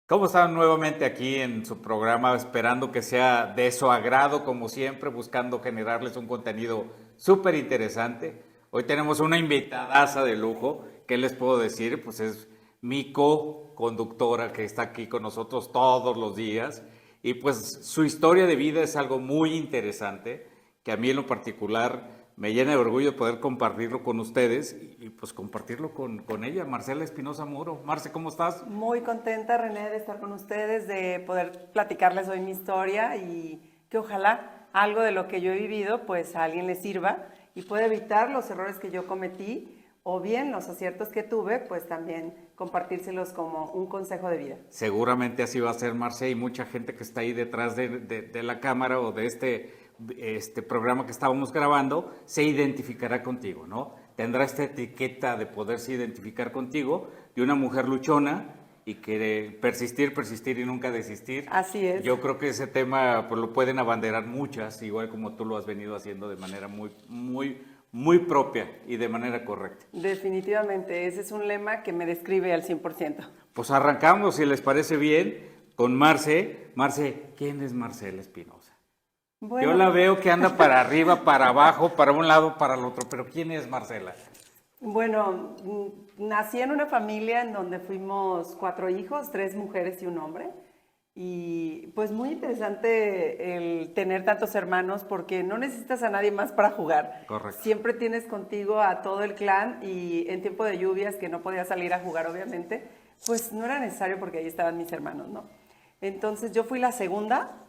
¿Cómo están nuevamente aquí en su programa? Esperando que sea de su agrado, como siempre, buscando generarles un contenido súper interesante. Hoy tenemos una invitadaza de lujo. ¿Qué les puedo decir? Pues es mi co-conductora que está aquí con nosotros todos los días. Y pues su historia de vida es algo muy interesante, que a mí en lo particular me llena de orgullo poder compartirlo con ustedes y pues compartirlo con ella, Marcela Espinosa Muro. Marce, ¿cómo estás? Muy contenta, René, de estar con ustedes, de poder platicarles hoy mi historia y que ojalá algo de lo que yo he vivido pues a alguien le sirva y pueda evitar los errores que yo cometí o bien los aciertos que tuve, pues también compartírselos como un consejo de vida. Seguramente así va a ser, Marce, y mucha gente que está ahí detrás de la cámara o de este programa que estábamos grabando se identificará contigo, ¿no? Tendrá esta etiqueta de poderse identificar contigo, de una mujer luchona y que persistir, persistir y nunca desistir. Así es. Yo creo que ese tema pues, lo pueden abanderar muchas, igual como tú lo has venido haciendo de manera muy propia y de manera correcta. Definitivamente, ese es un lema que me describe al 100%. Pues arrancamos, si les parece bien, con Marce. Marce, ¿quién es Marcela Espinosa? Yo Bueno, la veo que anda para arriba, para abajo, para un lado, para el otro, pero ¿quién es Marcela? bueno, nací en una familia en donde fuimos 4 hijos, 3 mujeres y un hombre. Y pues muy interesante el tener tantos hermanos porque no necesitas a nadie más para jugar. Correcto. Siempre tienes contigo a todo el clan y en tiempo de lluvias que no podía salir a jugar obviamente, pues no era necesario porque ahí estaban mis hermanos, ¿no? Entonces yo fui la segunda,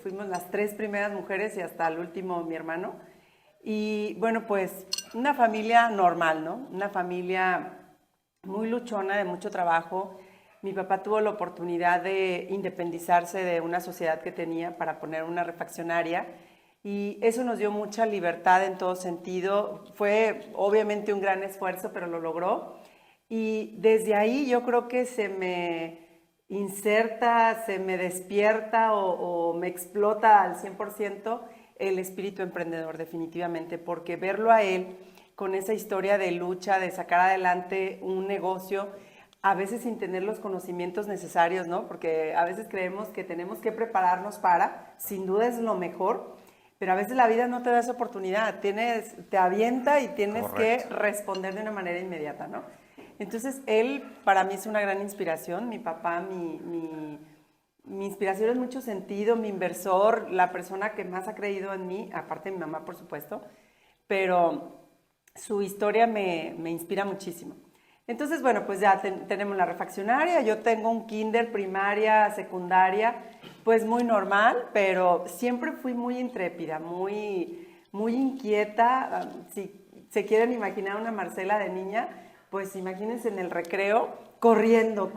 fuimos las 3 primeras mujeres y hasta el último mi hermano. Y bueno, pues una familia normal, ¿no? Una familia muy luchona, de mucho trabajo. Mi papá tuvo la oportunidad de independizarse de una sociedad que tenía para poner una refaccionaria y eso nos dio mucha libertad en todo sentido. Fue obviamente un gran esfuerzo, pero lo logró. Y desde ahí yo creo que se me inserta, se me despierta o me explota al 100% el espíritu emprendedor definitivamente, porque verlo a él con esa historia de lucha, de sacar adelante un negocio, a veces sin tener los conocimientos necesarios, ¿no? Porque a veces creemos que tenemos que prepararnos para, sin duda es lo mejor, pero a veces la vida no te da esa oportunidad, te avienta y tienes que Correcto. responder de una manera inmediata, ¿no? Entonces, él para mí es una gran inspiración, mi papá, mi inspiración en mucho sentido, mi inversor, la persona que más ha creído en mí, aparte de mi mamá, por supuesto, pero su historia me inspira muchísimo. Entonces, bueno, pues ya tenemos la refaccionaria, yo tengo un kinder, primaria, secundaria, pues muy normal, pero siempre fui muy intrépida, muy inquieta. Si se quieren imaginar una Marcela de niña, pues imagínense en el recreo, corriendo,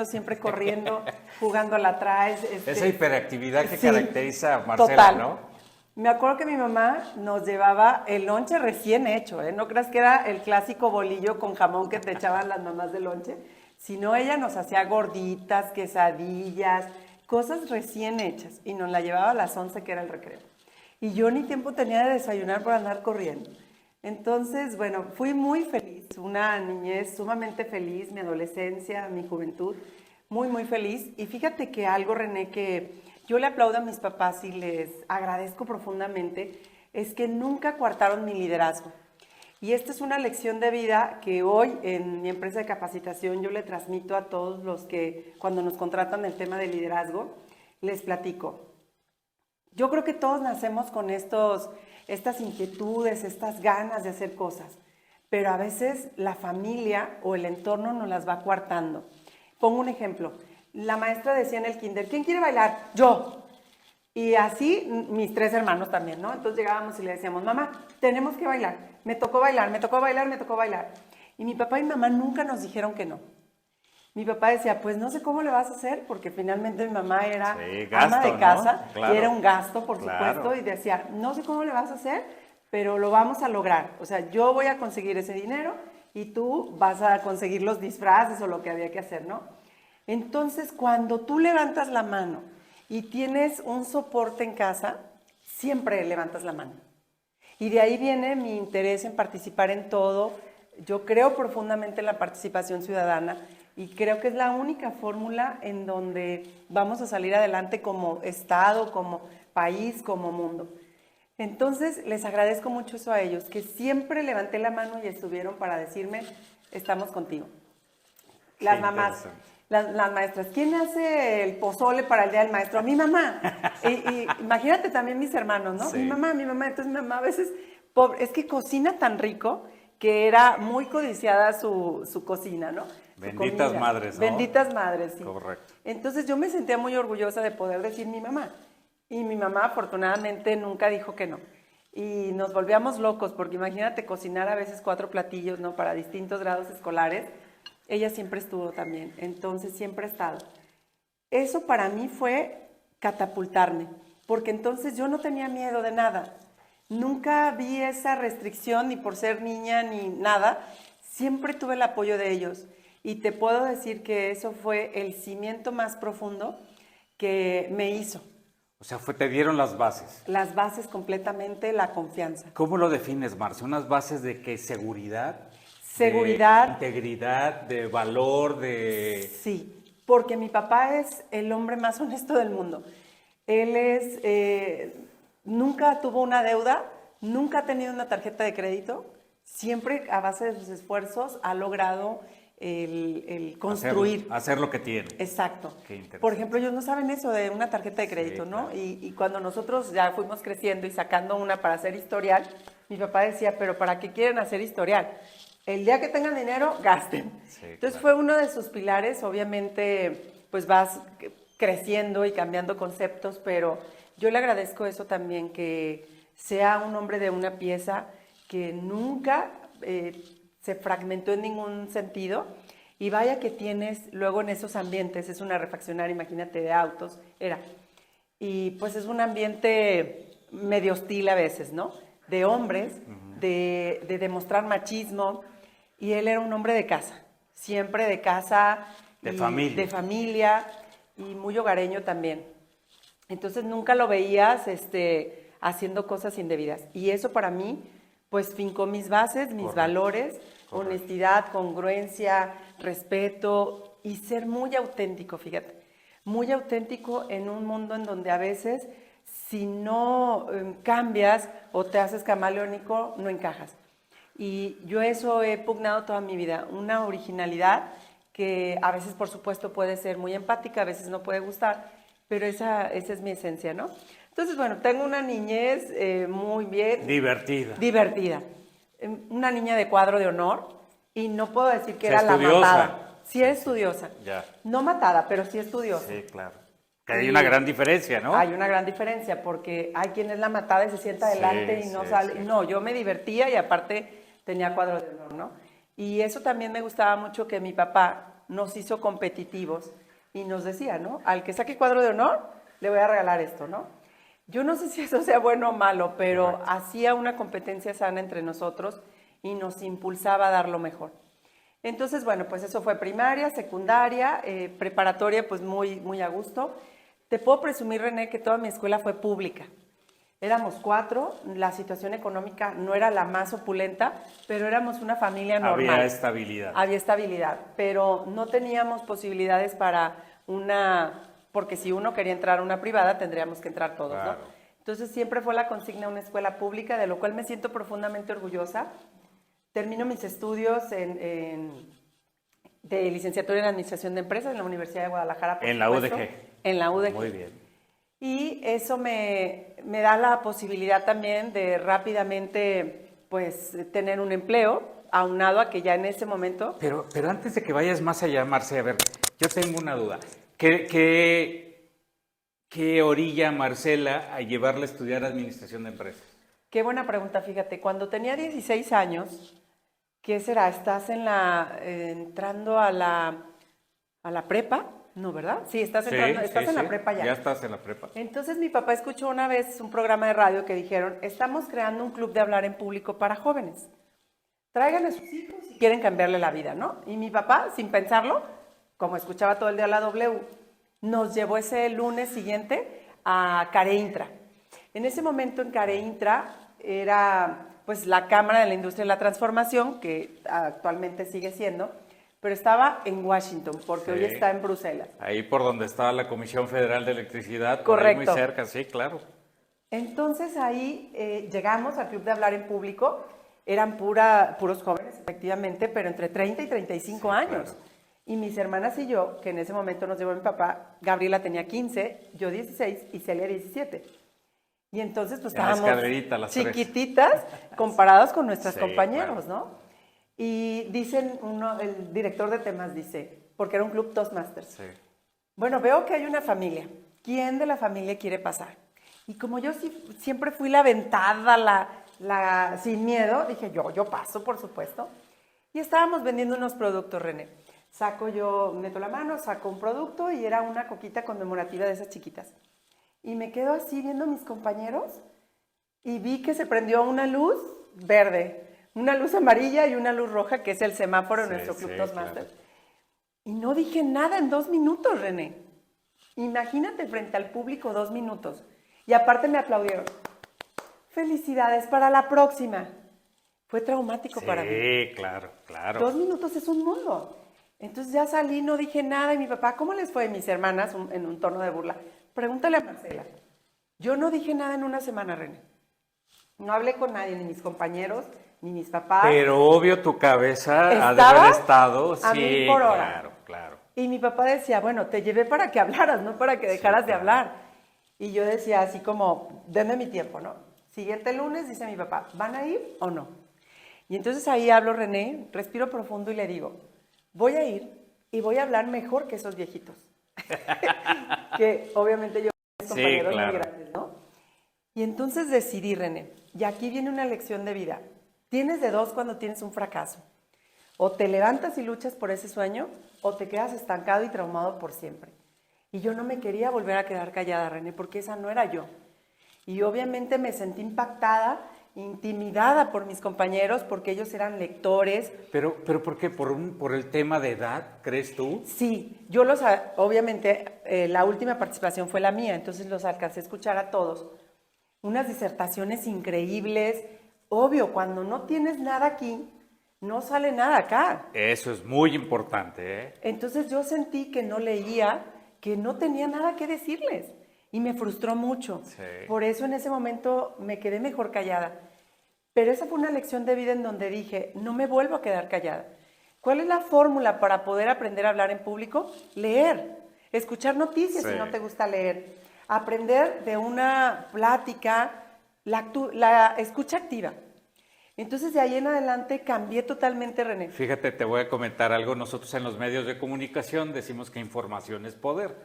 siempre corriendo, jugando a la traes. Esa hiperactividad que Sí, caracteriza a Marcela, total. ¿no? Me acuerdo que mi mamá nos llevaba el lonche recién hecho, ¿eh? No creas que era el clásico bolillo con jamón que te echaban las mamás de lonche, sino ella nos hacía gorditas, quesadillas, cosas recién hechas y nos la llevaba a las 11 que era el recreo. Y yo ni tiempo tenía de desayunar por andar corriendo. Entonces, bueno, fui muy feliz, una niñez sumamente feliz, mi adolescencia, mi juventud, muy feliz. Y fíjate que algo, René, que yo le aplaudo a mis papás y les agradezco profundamente, es que nunca coartaron mi liderazgo. Y esta es una lección de vida que hoy en mi empresa de capacitación yo le transmito a todos los que cuando nos contratan el tema de liderazgo, les platico. Yo creo que todos nacemos con estas inquietudes, estas ganas de hacer cosas, pero a veces la familia o el entorno nos las va coartando. Pongo un ejemplo. La maestra decía en el kinder, ¿quién quiere bailar? Yo. Y así mis 3 hermanos también, ¿no? Entonces llegábamos y le decíamos, mamá, tenemos que bailar. Me tocó bailar, me tocó bailar, me tocó bailar. Y mi papá y mamá nunca nos dijeron que no. Mi papá decía, pues no sé cómo le vas a hacer, porque finalmente mi mamá era Sí, ama gasto, de ¿no? casa y era Claro, un gasto, por claro. supuesto, y decía, no sé cómo le vas a hacer, pero lo vamos a lograr. O sea, yo voy a conseguir ese dinero y tú vas a conseguir los disfraces o lo que había que hacer, ¿no? Entonces, cuando tú levantas la mano y tienes un soporte en casa, siempre levantas la mano. Y de ahí viene mi interés en participar en todo. Yo creo profundamente en la participación ciudadana Y creo que es la única fórmula en donde vamos a salir adelante como Estado, como país, como mundo. Entonces, les agradezco mucho eso a ellos, que siempre levanté la mano y estuvieron para decirme, estamos contigo. Las mamás, las maestras, ¿quién hace el pozole para el Día del Maestro? Mi mamá. Y imagínate también mis hermanos, ¿no? Sí. Mi mamá. Entonces mi mamá a veces, pobre, es que cocina tan rico que era muy codiciada su cocina, ¿no? Benditas madres, ¿no? Benditas madres, sí. Correcto. Entonces yo me sentía muy orgullosa de poder decir mi mamá. Y mi mamá afortunadamente nunca dijo que no. Y nos volvíamos locos, porque imagínate cocinar a veces 4 platillos, ¿no? Para distintos grados escolares. Ella siempre estuvo también, entonces siempre ha estado. Eso para mí fue catapultarme, porque entonces yo no tenía miedo de nada. Nunca vi esa restricción ni por ser niña ni nada. Siempre tuve el apoyo de ellos. Y te puedo decir que eso fue el cimiento más profundo que me hizo. O sea, te dieron las bases. Las bases completamente, la confianza. ¿Cómo lo defines, Marce? ¿Unas bases de qué? ¿Seguridad? Seguridad. De integridad, de valor, de... Sí, porque mi papá es el hombre más honesto del mundo. Él nunca tuvo una deuda, nunca ha tenido una tarjeta de crédito, siempre a base de sus esfuerzos ha logrado el construir. Hacer lo que tiene. Exacto. Qué interesante. Por ejemplo, ellos no saben eso de una tarjeta de crédito, Sí, ¿no? claro. Y cuando nosotros ya fuimos creciendo y sacando una para hacer historial, mi papá decía, pero ¿para qué quieren hacer historial? El día que tengan dinero, gasten. Sí, Entonces claro. fue uno de sus pilares, obviamente, pues vas creciendo y cambiando conceptos, pero yo le agradezco eso también, que sea un hombre de una pieza que nunca se fragmentó en ningún sentido. Y vaya que tienes luego en esos ambientes, es una refaccionaria, imagínate, de autos, era. Y pues es un ambiente medio hostil a veces, ¿no? De hombres, de demostrar machismo. Y él era un hombre de casa, siempre de casa. De y familia. De familia y muy hogareño también. Entonces nunca lo veías haciendo cosas indebidas. Y eso para mí, pues fincó mis bases, mis valores, honestidad, congruencia, respeto y ser muy auténtico, fíjate. Muy auténtico en un mundo en donde a veces si no cambias o te haces camaleónico, no encajas. Y yo eso he pugnado toda mi vida, una originalidad que a veces por supuesto puede ser muy empática, a veces no puede gustar, pero esa es mi esencia, ¿no? Entonces, bueno, tengo una niñez muy bien. Divertida. Divertida. Una niña de cuadro de honor y no puedo decir que Sí, era la estudiosa. matada. Sí es estudiosa. Ya. No matada, pero sí estudiosa. Sí, claro. Que hay una gran diferencia, ¿no? Hay una gran diferencia porque hay quien es la matada y se sienta adelante y no sale. Sí. No, yo me divertía y aparte tenía cuadro de honor, ¿no? Y eso también me gustaba mucho, que mi papá nos hizo competitivos y nos decía, ¿no? Al que saque cuadro de honor, le voy a regalar esto, ¿no? Yo no sé si eso sea bueno o malo, pero Correcto. hacía una competencia sana entre nosotros y nos impulsaba a dar lo mejor. Entonces, bueno, pues eso fue primaria, secundaria, preparatoria, pues muy, muy a gusto. Te puedo presumir, René, que toda mi escuela fue pública. Éramos 4, la situación económica no era la más opulenta, pero éramos una familia normal. Había estabilidad. Había estabilidad, pero no teníamos posibilidades para porque si uno quería entrar a una privada, tendríamos que entrar todos, Claro. ¿no? Entonces siempre fue la consigna una escuela pública, de lo cual me siento profundamente orgullosa. Termino mis estudios de licenciatura en Administración de Empresas en la Universidad de Guadalajara. En la supuesto. UDG. En la UDG. Muy bien. Y eso me da la posibilidad también de rápidamente, pues, tener un empleo, aunado a que ya en ese momento... Pero antes de que vayas más allá, Marce, a ver, yo tengo una duda. ¿Qué orilla a Marcela a llevarla a estudiar Administración de Empresas? Qué buena pregunta, fíjate. Cuando tenía 16 años, ¿qué será? ¿Estás entrando a la prepa? No, ¿verdad? Sí, estás en la prepa ya. Ya estás en la prepa. Entonces mi papá escuchó una vez un programa de radio que dijeron, estamos creando un club de hablar en público para jóvenes. Traigan a sus hijos si quieren cambiarle la vida, ¿no? Y mi papá, sin pensarlo, como escuchaba todo el día la W, nos llevó ese lunes siguiente a Careintra. En ese momento en Careintra era pues la Cámara de la Industria de la Transformación, que actualmente sigue siendo, pero estaba en Washington, porque hoy Sí. está en Bruselas. Ahí por donde estaba la Comisión Federal de Electricidad, por ahí muy Correcto. cerca, sí, claro. Entonces ahí llegamos al Club de Hablar en Público, eran puros jóvenes, efectivamente, pero entre 30 y 35 Sí, años. claro. Y mis hermanas y yo, que en ese momento nos llevó mi papá, Gabriela tenía 15, yo 16 y Celia 17. Y entonces pues En la estábamos escalerita, las tres. chiquititas comparados con nuestros Sí, compañeros, claro. ¿no? Y dicen, el director de temas dice, porque era un club Toastmasters, Sí. bueno, veo que hay una familia. ¿Quién de la familia quiere pasar? Y como yo siempre fui la aventada, sin miedo, dije yo paso, por supuesto. Y estábamos vendiendo unos productos, René. Meto la mano, saco un producto y era una coquita conmemorativa de esas chiquitas. Y me quedo así viendo a mis compañeros y vi que se prendió una luz verde, una luz amarilla y una luz roja, que es el semáforo en Sí, nuestro Club sí, Toastmasters. claro. Y no dije nada en 2 minutos, René. Imagínate frente al público 2 minutos. Y aparte me aplaudieron. Felicidades para la próxima. Fue traumático para mí. Sí, claro, claro. 2 minutos es un mundo. Entonces ya salí, no dije nada. Y mi papá, ¿cómo les fue? Mis hermanas, en un tono de burla. Pregúntale a Marcela. Yo no dije nada en una semana, René. No hablé con nadie, ni mis compañeros, ni mis papás. Pero obvio tu cabeza ha de Estaba haber estado, a sí, 1000 por hora. claro, claro. Y mi papá decía, bueno, te llevé para que hablaras, no para que dejaras de claro. hablar. Y yo decía así como, denme mi tiempo, ¿no? Siguiente lunes, dice mi papá, ¿van a ir o no? Y entonces ahí hablo, René, respiro profundo y le digo, voy a ir y voy a hablar mejor que esos viejitos. Que obviamente yo mis Sí, compañeros claro. muy grandes, ¿no? Y entonces decidí, René, y aquí viene una lección de vida. Tienes de dos cuando tienes un fracaso. O te levantas y luchas por ese sueño, o te quedas estancado y traumado por siempre. Y yo no me quería volver a quedar callada, René, porque esa no era yo. Y obviamente me sentí impactada, intimidada por mis compañeros, porque ellos eran lectores. Pero ¿por qué? ¿Por el tema de edad, crees tú? Sí, obviamente, la última participación fue la mía, entonces los alcancé a escuchar a todos. Unas disertaciones increíbles. Obvio, cuando no tienes nada aquí, no sale nada acá. Eso es muy importante, ¿eh? Entonces yo sentí que no leía, que no tenía nada que decirles y me frustró mucho. Sí. Por eso en ese momento me quedé mejor callada. Pero esa fue una lección de vida en donde dije, no me vuelvo a quedar callada. ¿Cuál es la fórmula para poder aprender a hablar en público? Leer, escuchar noticias Sí. si no te gusta leer, aprender de una plática, la escucha activa. Entonces de ahí en adelante cambié totalmente, René. Fíjate, te voy a comentar algo. Nosotros en los medios de comunicación decimos que información es poder.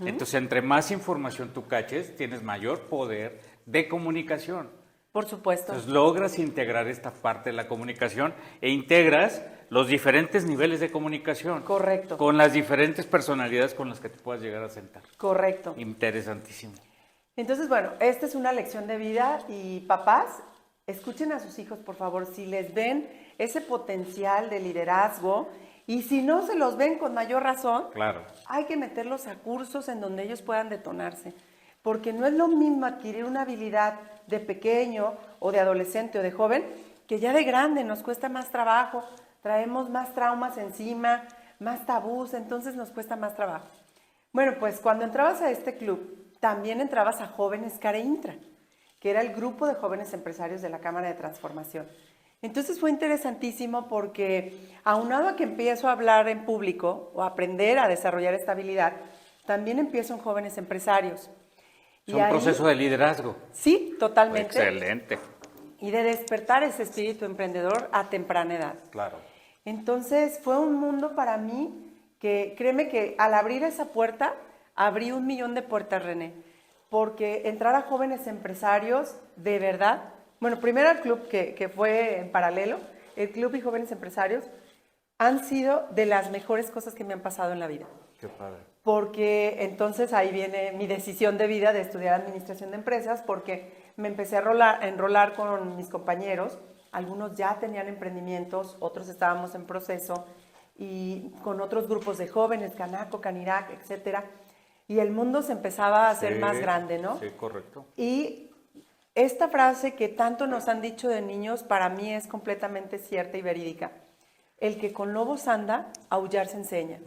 Entonces, entre más información tú caches, tienes mayor poder de comunicación. Por supuesto. Entonces, logras integrar esta parte de la comunicación e integras los diferentes niveles de comunicación. Correcto. Con las diferentes personalidades con las que te puedas llegar a sentar. Correcto. Interesantísimo. Entonces, bueno, esta es una lección de vida y papás, escuchen a sus hijos, por favor, si les ven ese potencial de liderazgo y si no se los ven con mayor razón, Claro. hay que meterlos a cursos en donde ellos puedan detonarse, porque no es lo mismo adquirir una habilidad de pequeño o de adolescente o de joven que ya de grande nos cuesta más trabajo, traemos más traumas encima, más tabús, entonces nos cuesta más trabajo. Bueno, pues cuando entrabas a este club, también entrabas a Jóvenes Care Intra, que era el grupo de jóvenes empresarios de la Cámara de Transformación. Entonces fue interesantísimo porque, aunado a que empiezo a hablar en público o a aprender a desarrollar esta habilidad, también empiezo en jóvenes empresarios. Es un proceso de liderazgo. Sí, totalmente. Excelente. Y de despertar ese espíritu emprendedor a temprana edad. Claro. Entonces fue un mundo para mí que, créeme que al abrir esa puerta, abrí 1.000.000 de puertas, René. Porque entrar a jóvenes empresarios, de verdad, bueno, primero el club que fue en paralelo, el club y jóvenes empresarios, han sido de las mejores cosas que me han pasado en la vida. Qué padre. Porque entonces ahí viene mi decisión de vida de estudiar administración de empresas, porque me empecé a enrolar con mis compañeros, algunos ya tenían emprendimientos, otros estábamos en proceso, y con otros grupos de jóvenes, Canaco, Canirac, etcétera, y el mundo se empezaba a hacer más grande, ¿no? Sí, correcto. Y esta frase que tanto nos han dicho de niños, para mí es completamente cierta y verídica. el que con lobos anda, aullar se enseña.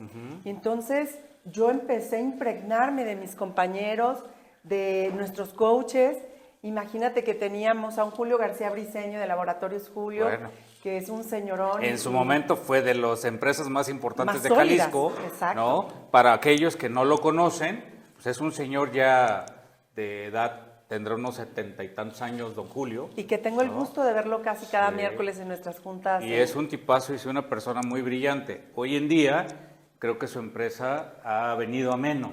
Y entonces yo empecé a impregnarme de mis compañeros, de nuestros coaches. Imagínate que teníamos a un Julio García Briceño de Laboratorios Julio, Bueno, que es un señorón. en su momento fue de las empresas más importantes Más de sólidas, Jalisco, exacto. ¿no? Para aquellos que no lo conocen, pues es un señor ya de edad, tendrá unos 70 y tantos años, don Julio. Y que tengo el ¿no? gusto de verlo casi cada Sí. miércoles en nuestras juntas. Y es un tipazo y es una persona muy brillante. Hoy en día, creo que su empresa ha venido a menos.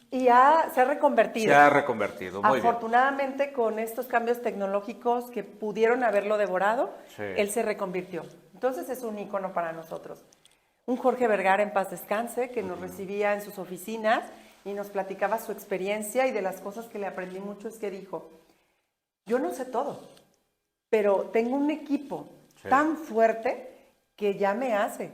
Y se ha reconvertido. Se ha reconvertido, muy bien. Afortunadamente, con estos cambios tecnológicos que pudieron haberlo devorado, Sí. él se reconvirtió. Entonces es un ícono para nosotros. Un Jorge Vergara en paz descanse, que nos recibía en sus oficinas y nos platicaba su experiencia, y de las cosas que le aprendí mucho es que dijo, yo no sé todo, pero tengo un equipo Sí. tan fuerte que ya me hace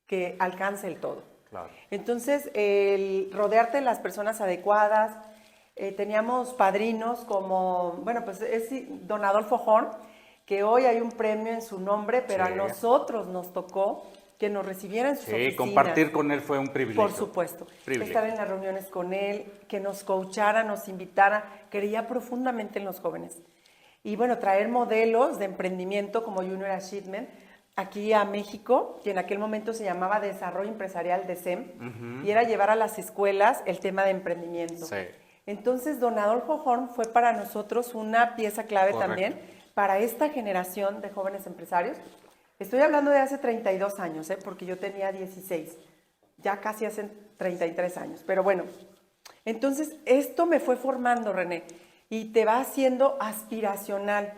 que alcance el todo. Claro. Entonces, el rodearte de las personas adecuadas, teníamos padrinos como, bueno, pues es don Adolfo Horn, que hoy hay un premio en su nombre, pero Sí. a nosotros nos tocó que nos recibiera en sus Sí, oficinas. compartir con él fue un privilegio. Por supuesto. Privilegio. Estar en las reuniones con él, que nos coachara, nos invitara, creía profundamente en los jóvenes. Y bueno, traer modelos de emprendimiento como Junior Achievement aquí a México, que en aquel momento se llamaba Desarrollo Empresarial de SEM, y era llevar a las escuelas el tema de emprendimiento. Sí. Entonces, don Adolfo Horn fue para nosotros una pieza clave Correcto. también para esta generación de jóvenes empresarios. Estoy hablando de hace 32 años, porque yo tenía 16, ya casi hace 33 años, pero bueno. Entonces, esto me fue formando, René, y te va haciendo aspiracional.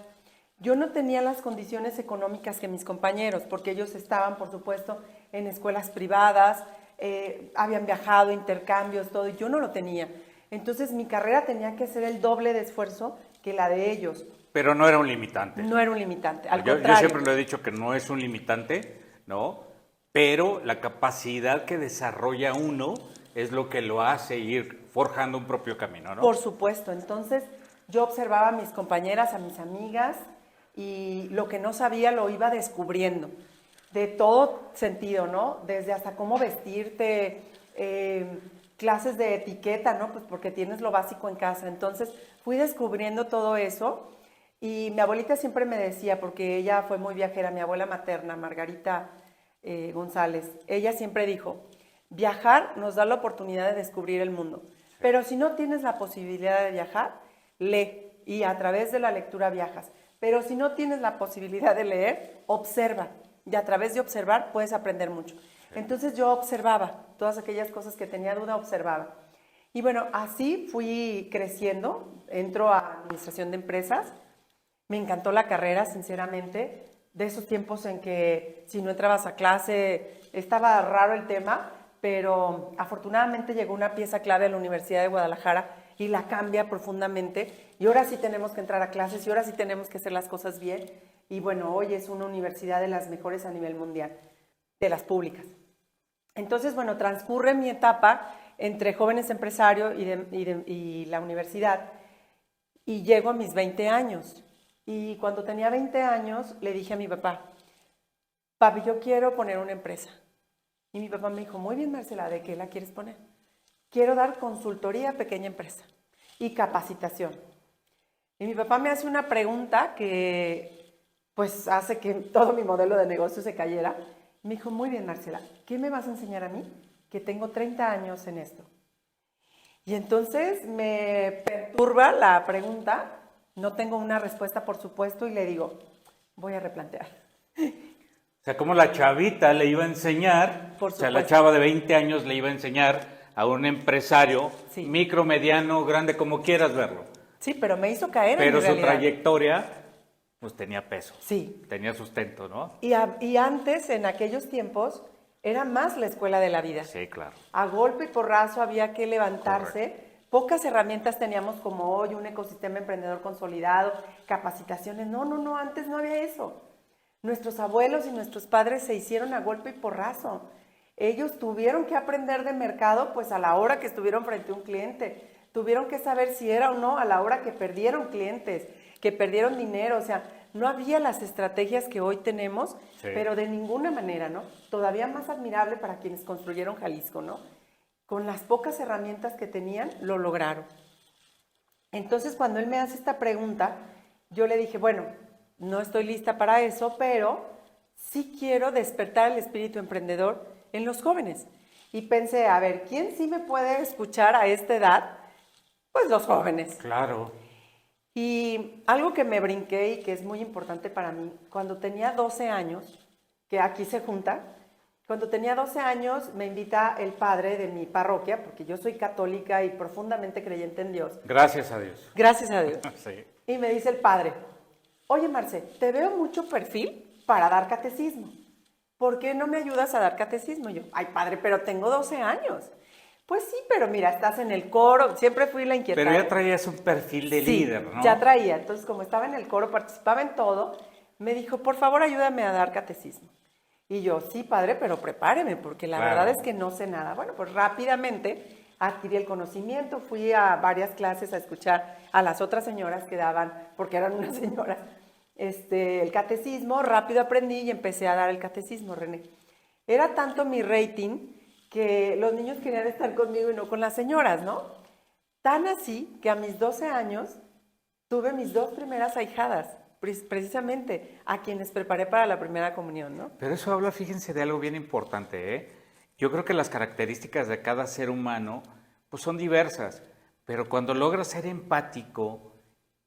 Yo no tenía las condiciones económicas que mis compañeros, porque ellos estaban, por supuesto, en escuelas privadas, habían viajado, intercambios, todo, y yo no lo tenía. Entonces, mi carrera tenía que ser el doble de esfuerzo que la de ellos. Pero no era un limitante. No era un limitante, al Yo contrario. siempre lo he dicho que no es un limitante, ¿no? Pero la capacidad que desarrolla uno es lo que lo hace ir forjando un propio camino, ¿no? Por supuesto. Entonces, yo observaba a mis compañeras, a mis amigas, y lo que no sabía lo iba descubriendo, de todo sentido, ¿no? Desde hasta cómo vestirte, clases de etiqueta, ¿no? Pues porque tienes lo básico en casa. Entonces, fui descubriendo todo eso, y mi abuelita siempre me decía, porque ella fue muy viajera, mi abuela materna, Margarita González, ella siempre dijo, viajar nos da la oportunidad de descubrir el mundo, pero si no tienes la posibilidad de viajar, lee, y a través de la lectura viajas. Pero si no tienes la posibilidad de leer, observa. Y a través de observar puedes aprender mucho. Entonces yo observaba todas aquellas cosas que tenía duda, observaba. Y bueno, así fui creciendo. Entro a administración de empresas. Me encantó la carrera, sinceramente. De esos tiempos en que si no entrabas a clase estaba raro el tema, pero afortunadamente llegó una pieza clave a la Universidad de Guadalajara y la cambia profundamente, y ahora sí tenemos que entrar a clases, y ahora sí tenemos que hacer las cosas bien, y bueno, hoy es una universidad de las mejores a nivel mundial, de las públicas. Entonces, bueno, transcurre mi etapa entre jóvenes empresarios y la universidad, y llego a mis 20 años, y cuando tenía 20 años le dije a mi papá, papi, yo quiero poner una empresa, y mi papá me dijo, muy bien, Marcela, ¿de qué la quieres poner? Quiero dar consultoría a pequeña empresa y capacitación. Y mi papá me hace una pregunta que pues hace que todo mi modelo de negocio se cayera. Me dijo, muy bien, Marcela, ¿qué me vas a enseñar a mí? Que tengo 30 años en esto. Y entonces me perturba la pregunta, no tengo una respuesta, por supuesto, y le digo, voy a replantear. O sea, como la chavita le iba a enseñar, Por o sea, la supuesto. chava de 20 años le iba a enseñar a un empresario, Sí. micro, mediano, grande, como quieras verlo. Sí, pero me hizo caer en Pero mi su realidad. trayectoria, pues tenía peso, Sí. tenía sustento, ¿no? Y antes, en aquellos tiempos, era más la escuela de la vida. Sí, claro. A golpe y porrazo había que levantarse. Pocas herramientas teníamos como hoy, un ecosistema emprendedor consolidado, capacitaciones. No, antes no había eso. Nuestros abuelos y nuestros padres se hicieron a golpe y porrazo. Ellos tuvieron que aprender de mercado, pues a la hora que estuvieron frente a un cliente. Tuvieron que saber si era o no a la hora que perdieron clientes, que perdieron dinero. O sea, no había las estrategias que hoy tenemos, Sí. pero de ninguna manera, ¿no? Todavía más admirable para quienes construyeron Jalisco, ¿no? Con las pocas herramientas que tenían, lo lograron. Entonces, cuando él me hace esta pregunta, yo le dije, bueno, no estoy lista para eso, pero sí quiero despertar el espíritu emprendedor en los jóvenes. Y pensé, a ver, ¿quién sí me puede escuchar a esta edad? Pues los jóvenes. Claro. Y algo que me brinqué y que es muy importante para mí, cuando tenía 12 años, que aquí se junta, cuando tenía 12 años me invita el padre de mi parroquia, porque yo soy católica y profundamente creyente en Dios. Gracias a Dios. Gracias a Dios. Sí. Y me dice el padre, oye Marce, te veo mucho perfil para dar catecismo. ¿Por qué no me ayudas a dar catecismo? Y yo, ay padre, pero tengo 12 años. Pues sí, pero mira, estás en el coro, siempre fui la inquietada. Pero ya traías un perfil de Sí, líder, ¿no? ya traía. Entonces, como estaba en el coro, participaba en todo, me dijo, por favor, ayúdame a dar catecismo. Y yo, sí, padre, pero prepáreme, porque la Claro. verdad es que no sé nada. Bueno, pues rápidamente adquirí el conocimiento, fui a varias clases a escuchar a las otras señoras que daban, porque eran unas señoras, el catecismo, rápido aprendí y empecé a dar el catecismo, René. Era tanto mi rating que los niños querían estar conmigo y no con las señoras, ¿no? Tan así que a mis 12 años tuve mis 2 primeras ahijadas, precisamente a quienes preparé para la primera comunión, ¿no? Pero eso habla, fíjense, de algo bien importante, ¿eh? Yo creo que las características de cada ser humano pues son diversas, pero cuando logras ser empático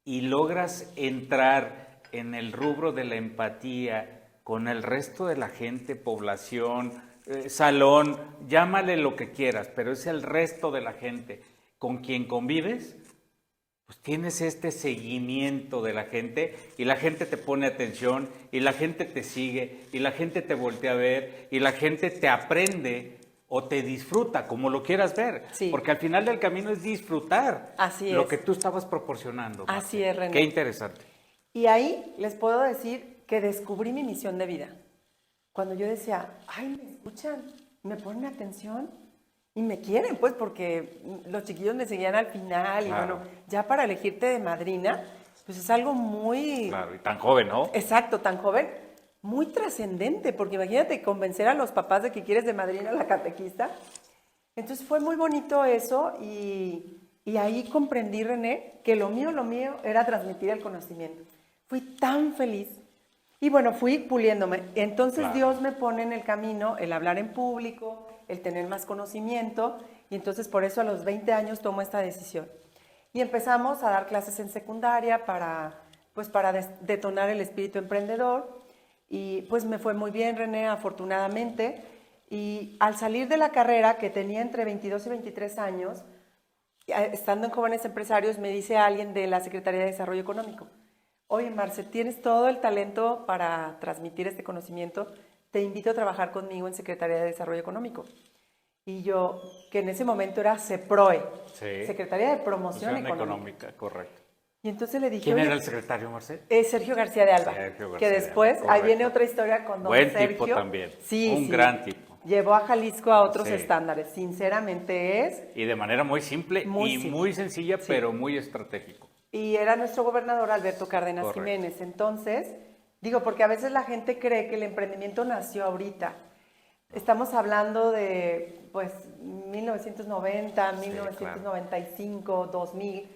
y logras entrar en el rubro de la empatía con el resto de la gente, población, salón, llámale lo que quieras, pero es el resto de la gente con quien convives, pues tienes este seguimiento de la gente y la gente te pone atención y la gente te sigue y la gente te voltea a ver y la gente te aprende o te disfruta, como lo quieras ver. Sí. Porque al final del camino es disfrutar Así lo es. que tú estabas proporcionando. Así Marce. es, René. Qué interesante. Y ahí les puedo decir que descubrí mi misión de vida. Cuando yo decía, ay, me escuchan, me ponen atención y me quieren, pues, porque los chiquillos me seguían al final. Y Claro. bueno, ya para elegirte de madrina, pues es algo muy... Claro, y tan joven, ¿no? Exacto, tan joven, muy trascendente, porque imagínate convencer a los papás de que quieres de madrina a la catequista. Entonces fue muy bonito eso y ahí comprendí, René, que lo mío era transmitir el conocimiento. Fui tan feliz y bueno, fui puliéndome. Entonces Claro. Dios me pone en el camino el hablar en público, el tener más conocimiento y entonces por eso a los 20 años tomo esta decisión. Y empezamos a dar clases en secundaria para detonar el espíritu emprendedor y pues me fue muy bien, René, afortunadamente. Y al salir de la carrera, que tenía entre 22 y 23 años, estando en Jóvenes Empresarios, me dice alguien de la Secretaría de Desarrollo Económico, oye, Marce, tienes todo el talento para transmitir este conocimiento, te invito a trabajar conmigo en Secretaría de Desarrollo Económico. Y yo, que en ese momento era CEPROE, Sí. Secretaría de Promoción Función Económica. económica, correcto. Y entonces le dije, ¿Quién oye, era el secretario, Marcel? Sergio García de Alba, Sergio García que de después, Alba, ahí correcto. viene otra historia con don Buen Sergio. tipo también, Sí, un sí. gran tipo. Llevó a Jalisco a otros Sí. estándares, sinceramente es. Y de manera muy simple Muy y simple. muy sencilla, Sí. pero muy estratégico. Y era nuestro gobernador Alberto Cárdenas Correcto. Jiménez. Entonces, digo, porque a veces la gente cree que el emprendimiento nació ahorita. Estamos hablando de, pues, 1990, Sí, 1995, 2000,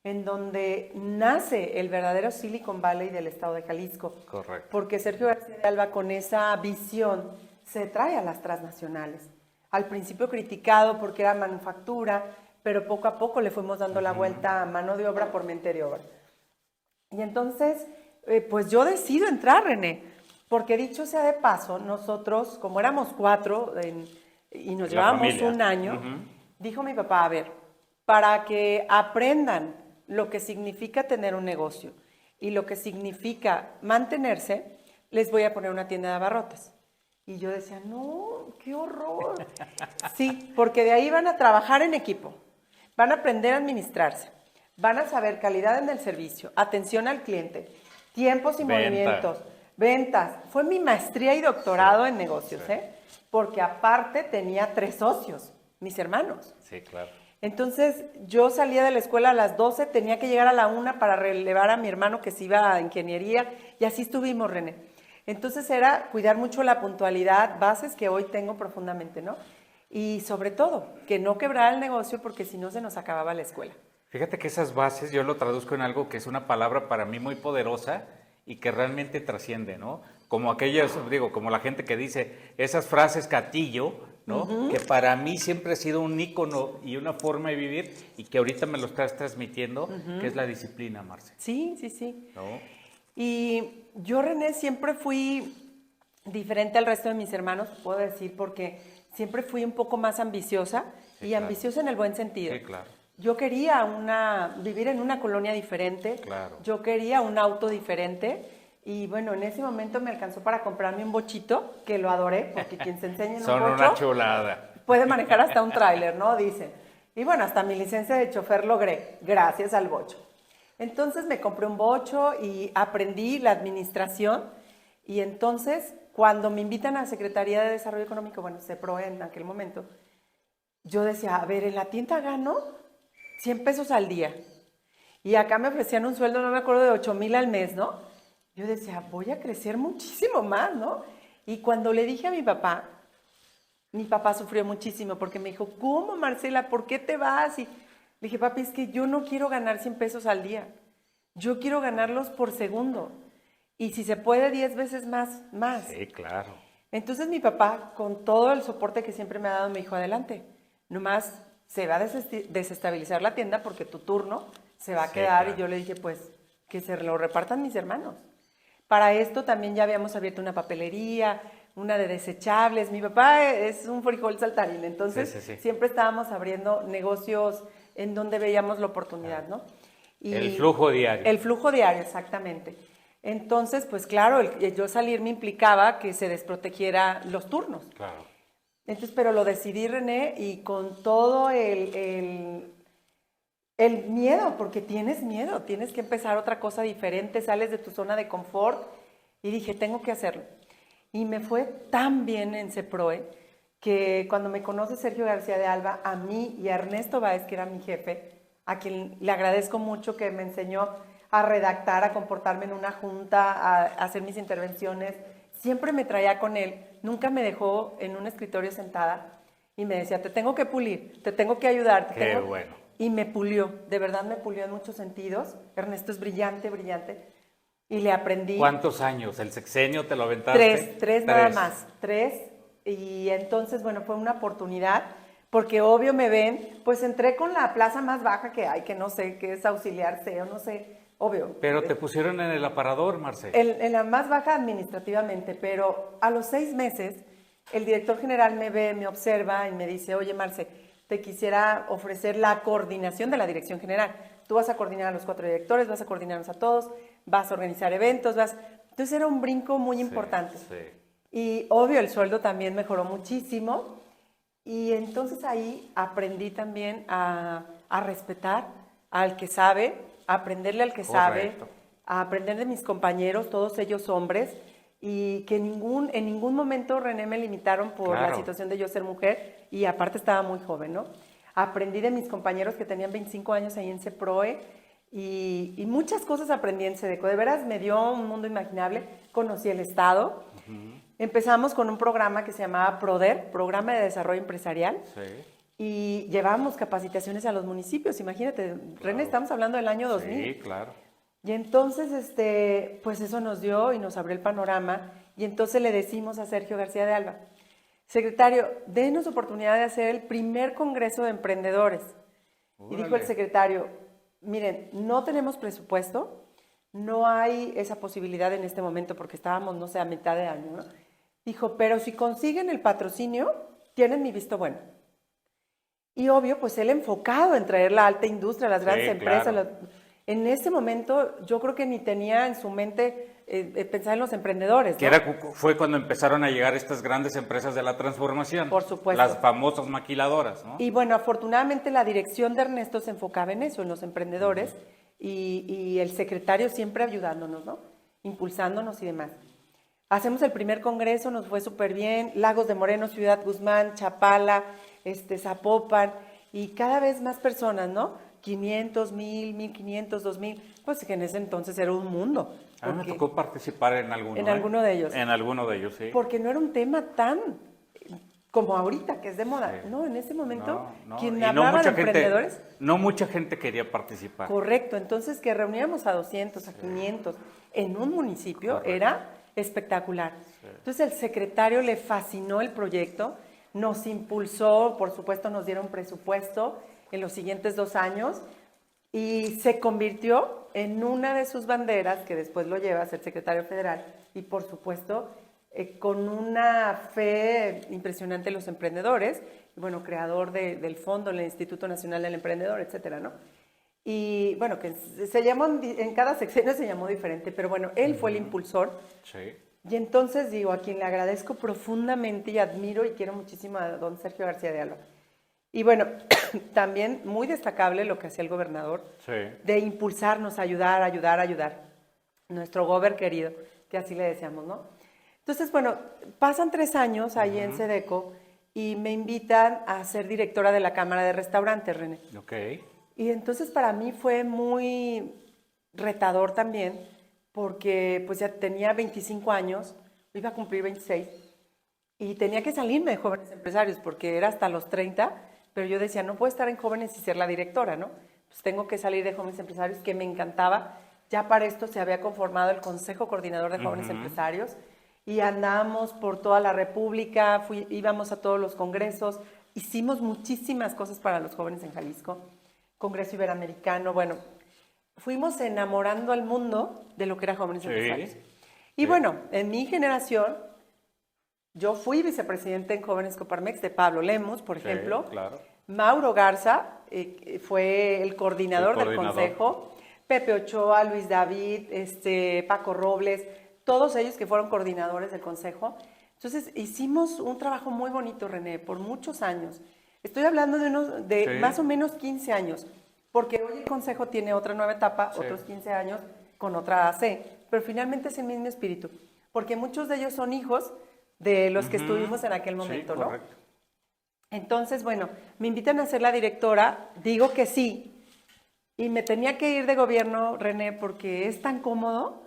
en donde nace el verdadero Silicon Valley del estado de Jalisco. Correcto. Porque Sergio García de Alba, con esa visión, se trae a las transnacionales. Al principio criticado porque era manufactura, pero poco a poco le fuimos dando la vuelta a mano de obra por mente de obra. Y entonces, pues yo decido entrar, René, porque dicho sea de paso, nosotros, como éramos 4 y nos La llevábamos familia. un año, Ujú. dijo mi papá, a ver, para que aprendan lo que significa tener un negocio y lo que significa mantenerse, les voy a poner una tienda de abarrotes. Y yo decía, no, qué horror. Sí, porque de ahí van a trabajar en equipo, van a aprender a administrarse, van a saber calidad en el servicio, atención al cliente, tiempos y Venta. movimientos, ventas. Fue mi maestría y doctorado Sí, en negocios, sí. porque aparte tenía 3 socios, mis hermanos. Sí, claro. Entonces, yo salía de la escuela a las 12, tenía que llegar a la 1 para relevar a mi hermano que se iba a ingeniería, y así estuvimos, René. Entonces, era cuidar mucho la puntualidad, bases que hoy tengo profundamente, ¿no? Y sobre todo, que no quebrara el negocio porque si no se nos acababa la escuela. Fíjate que esas bases yo lo traduzco en algo que es una palabra para mí muy poderosa y que realmente trasciende, ¿no? Como aquellas, digo, como la gente que dice esas frases catillo, ¿no? Que para mí siempre ha sido un ícono y una forma de vivir y que ahorita me lo estás transmitiendo, que es la disciplina, Marce. Sí, sí, sí. ¿No? Y yo, René, siempre fui diferente al resto de mis hermanos, puedo decir, porque siempre fui un poco más ambiciosa, Sí, y claro. ambiciosa en el buen sentido. Sí, claro. Yo quería vivir en una colonia diferente, Claro. yo quería un auto diferente, y bueno, en ese momento me alcanzó para comprarme un bochito, que lo adoré, porque quien se enseña en un Son bocho una chulada. puede manejar hasta un tráiler, ¿no? Dicen. Y bueno, hasta mi licencia de chofer logré, gracias al bocho. Entonces me compré un bocho y aprendí la administración, y entonces cuando me invitan a Secretaría de Desarrollo Económico, bueno, CEPROE en aquel momento, yo decía, a ver, en la tienda gano 100 pesos al día. Y acá me ofrecían un sueldo, no me acuerdo, de 8,000 al mes, ¿no? Yo decía, voy a crecer muchísimo más, ¿no? Y cuando le dije a mi papá sufrió muchísimo porque me dijo, ¿cómo, Marcela? ¿Por qué te vas? Y le dije, papi, es que yo no quiero ganar 100 pesos al día. Yo quiero ganarlos por segundo. Y si se puede, 10 veces más. Sí, claro. Entonces mi papá, con todo el soporte que siempre me ha dado, me dijo, adelante, nomás se va a desestabilizar la tienda porque tu turno se va a Sí, quedar. claro. Y yo le dije, pues, que se lo repartan mis hermanos. Para esto también ya habíamos abierto una papelería, una de desechables. Mi papá es un frijol saltarín, entonces Sí. siempre estábamos abriendo negocios en donde veíamos la oportunidad, ¿no? Y El flujo diario. El flujo diario, exactamente. Entonces, pues claro, yo salir me implicaba que se desprotegiera los turnos. Claro. Entonces, pero lo decidí, René, y con todo el miedo, porque tienes miedo, tienes que empezar otra cosa diferente, sales de tu zona de confort, y dije, tengo que hacerlo. Y me fue tan bien en CEPROE que cuando me conoce Sergio García de Alba, a mí y a Ernesto Báez, que era mi jefe, a quien le agradezco mucho, que me enseñó a redactar, a comportarme en una junta, a hacer mis intervenciones, siempre me traía con él, nunca me dejó en un escritorio sentada y me decía, te tengo que pulir, te tengo que ayudar. Qué bueno. Y me pulió, de verdad me pulió en muchos sentidos. Ernesto es brillante, brillante. Y le aprendí. ¿Cuántos años? ¿El sexenio te lo aventaste? Tres nada más, 3. Y entonces, bueno, fue una oportunidad, porque obvio me ven, pues entré con la plaza más baja que hay, que no sé qué es auxiliar CEO, no sé, obvio. Pero te pusieron en el aparador, Marce. En la más baja administrativamente, pero a los 6 meses, el director general me ve, me observa y me dice, oye, Marce, te quisiera ofrecer la coordinación de la dirección general. Tú vas a coordinar a los 4 directores, vas a coordinarnos a todos, vas a organizar eventos, Entonces era un brinco muy importante. Sí. Y obvio, el sueldo también mejoró muchísimo. Y entonces ahí aprendí también a respetar al que sabe, a aprenderle al que sabe, a aprender de mis compañeros, todos ellos hombres, y que en ningún momento, René, me limitaron por la situación de yo ser mujer, y aparte estaba muy joven, ¿no? Aprendí de mis compañeros que tenían 25 años ahí en CEPROE, y muchas cosas aprendí en SEDECO. De veras me dio un mundo imaginable. Conocí el Estado. Empezamos con un programa que se llamaba PRODER, Programa de Desarrollo Empresarial. Sí. Y llevábamos capacitaciones a los municipios. Imagínate, René, estamos hablando del año 2000. Sí, claro. Y entonces, pues eso nos dio y nos abrió el panorama. Y entonces le decimos a Sergio García de Alba, secretario, denos oportunidad de hacer el primer congreso de emprendedores. Y dijo el secretario, miren, no tenemos presupuesto, no hay esa posibilidad en este momento porque estábamos, no sé, a mitad de año, ¿no? Dijo, pero si consiguen el patrocinio, tienen mi visto bueno. Y obvio, pues él enfocado en traer la alta industria, las grandes empresas. Claro. En ese momento yo creo que ni tenía en su mente pensar en los emprendedores, ¿no? Fue cuando empezaron a llegar estas grandes empresas de la transformación. Por supuesto. Las famosas maquiladoras, ¿no? Y bueno, afortunadamente la dirección de Ernesto se enfocaba en eso, en los emprendedores, y el secretario siempre ayudándonos, ¿no? Impulsándonos y demás. Hacemos el primer congreso, nos fue súper bien, Lagos de Moreno, Ciudad Guzmán, Chapala, Zapopan, y cada vez más personas, ¿no? 500, 1000, 1500, 2000, pues que en ese entonces era un mundo. A mí me porque- tocó participar en alguno. En alguno de ellos. En alguno de ellos, sí. Porque no era un tema tan como ahorita, que es de moda. Sí. No, en ese momento, No. quien Y no hablaba de mucha gente, emprendedores... no mucha gente quería participar. Correcto, entonces que reuníamos a 200, a 500 en un municipio Correcto. era espectacular. Entonces el secretario le fascinó el proyecto, nos impulsó, por supuesto nos dieron presupuesto en los siguientes 2 años y se convirtió en una de sus banderas, que después lo lleva a ser secretario federal, y por supuesto con una fe impresionante en los emprendedores, y bueno, creador del fondo, el Instituto Nacional del Emprendedor, etcétera, ¿no? Y bueno, que se llamó, en cada sexenio se llamó diferente, pero bueno, él fue el impulsor. Sí. Y entonces digo, a quien le agradezco profundamente y admiro y quiero muchísimo a don Sergio García de Alba. Y bueno, también muy destacable lo que hacía el gobernador, Sí. de impulsarnos, ayudar. Nuestro gober querido, que así le decíamos, ¿no? Entonces, bueno, pasan 3 años ahí en Sedeco y me invitan a ser directora de la Cámara de Restaurantes, René. Ok. Y entonces para mí fue muy retador también, porque pues ya tenía 25 años, iba a cumplir 26, y tenía que salirme de Jóvenes Empresarios, porque era hasta los 30, pero yo decía, no puedo estar en Jóvenes y ser la directora, ¿no? Pues tengo que salir de Jóvenes Empresarios, que me encantaba. Ya para esto se había conformado el Consejo Coordinador de Jóvenes Empresarios, y andábamos por toda la República, íbamos a todos los congresos, hicimos muchísimas cosas para los jóvenes en Jalisco. Congreso Iberoamericano, bueno, fuimos enamorando al mundo de lo que era Jóvenes Empresarios. Y bueno, en mi generación, yo fui vicepresidente en Jóvenes Coparmex de Pablo Lemus, por ejemplo. Claro. Mauro Garza fue el coordinador del consejo. Pepe Ochoa, Luis David, Paco Robles, todos ellos que fueron coordinadores del consejo. Entonces, hicimos un trabajo muy bonito, René, por muchos años. Estoy hablando de más o menos 15 años, porque hoy el Consejo tiene otra nueva etapa, otros 15 años con otra AC, pero finalmente es el mismo espíritu, porque muchos de ellos son hijos de los que estuvimos en aquel momento, ¿no? Correcto. Entonces, bueno, me invitan a ser la directora, digo que sí, y me tenía que ir de gobierno, René, porque es tan cómodo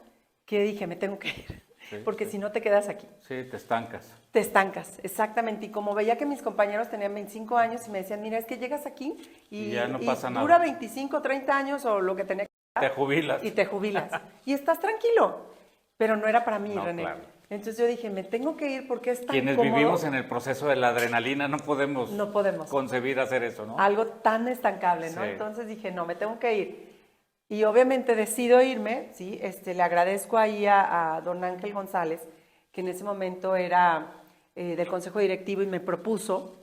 que dije, me tengo que ir. Porque si no te quedas aquí. Sí, te estancas. Te estancas, exactamente. Y como veía que mis compañeros tenían 25 años y me decían, mira, es que llegas aquí y ya no pasa nada. dura 25, 30 años o lo que tenía que Te jubilas. y te jubilas. Y estás tranquilo. Pero no era para mí, No, René. claro. Entonces yo dije, me tengo que ir porque es tan Quienes cómodo. vivimos en el proceso de la adrenalina no podemos, No podemos. concebir hacer eso, ¿no? Algo tan estancable, ¿no? Sí. Entonces dije, no, me tengo que ir. Y obviamente decido irme, ¿sí? Le agradezco ahí a don Ángel González, que en ese momento era del Consejo Directivo y me propuso,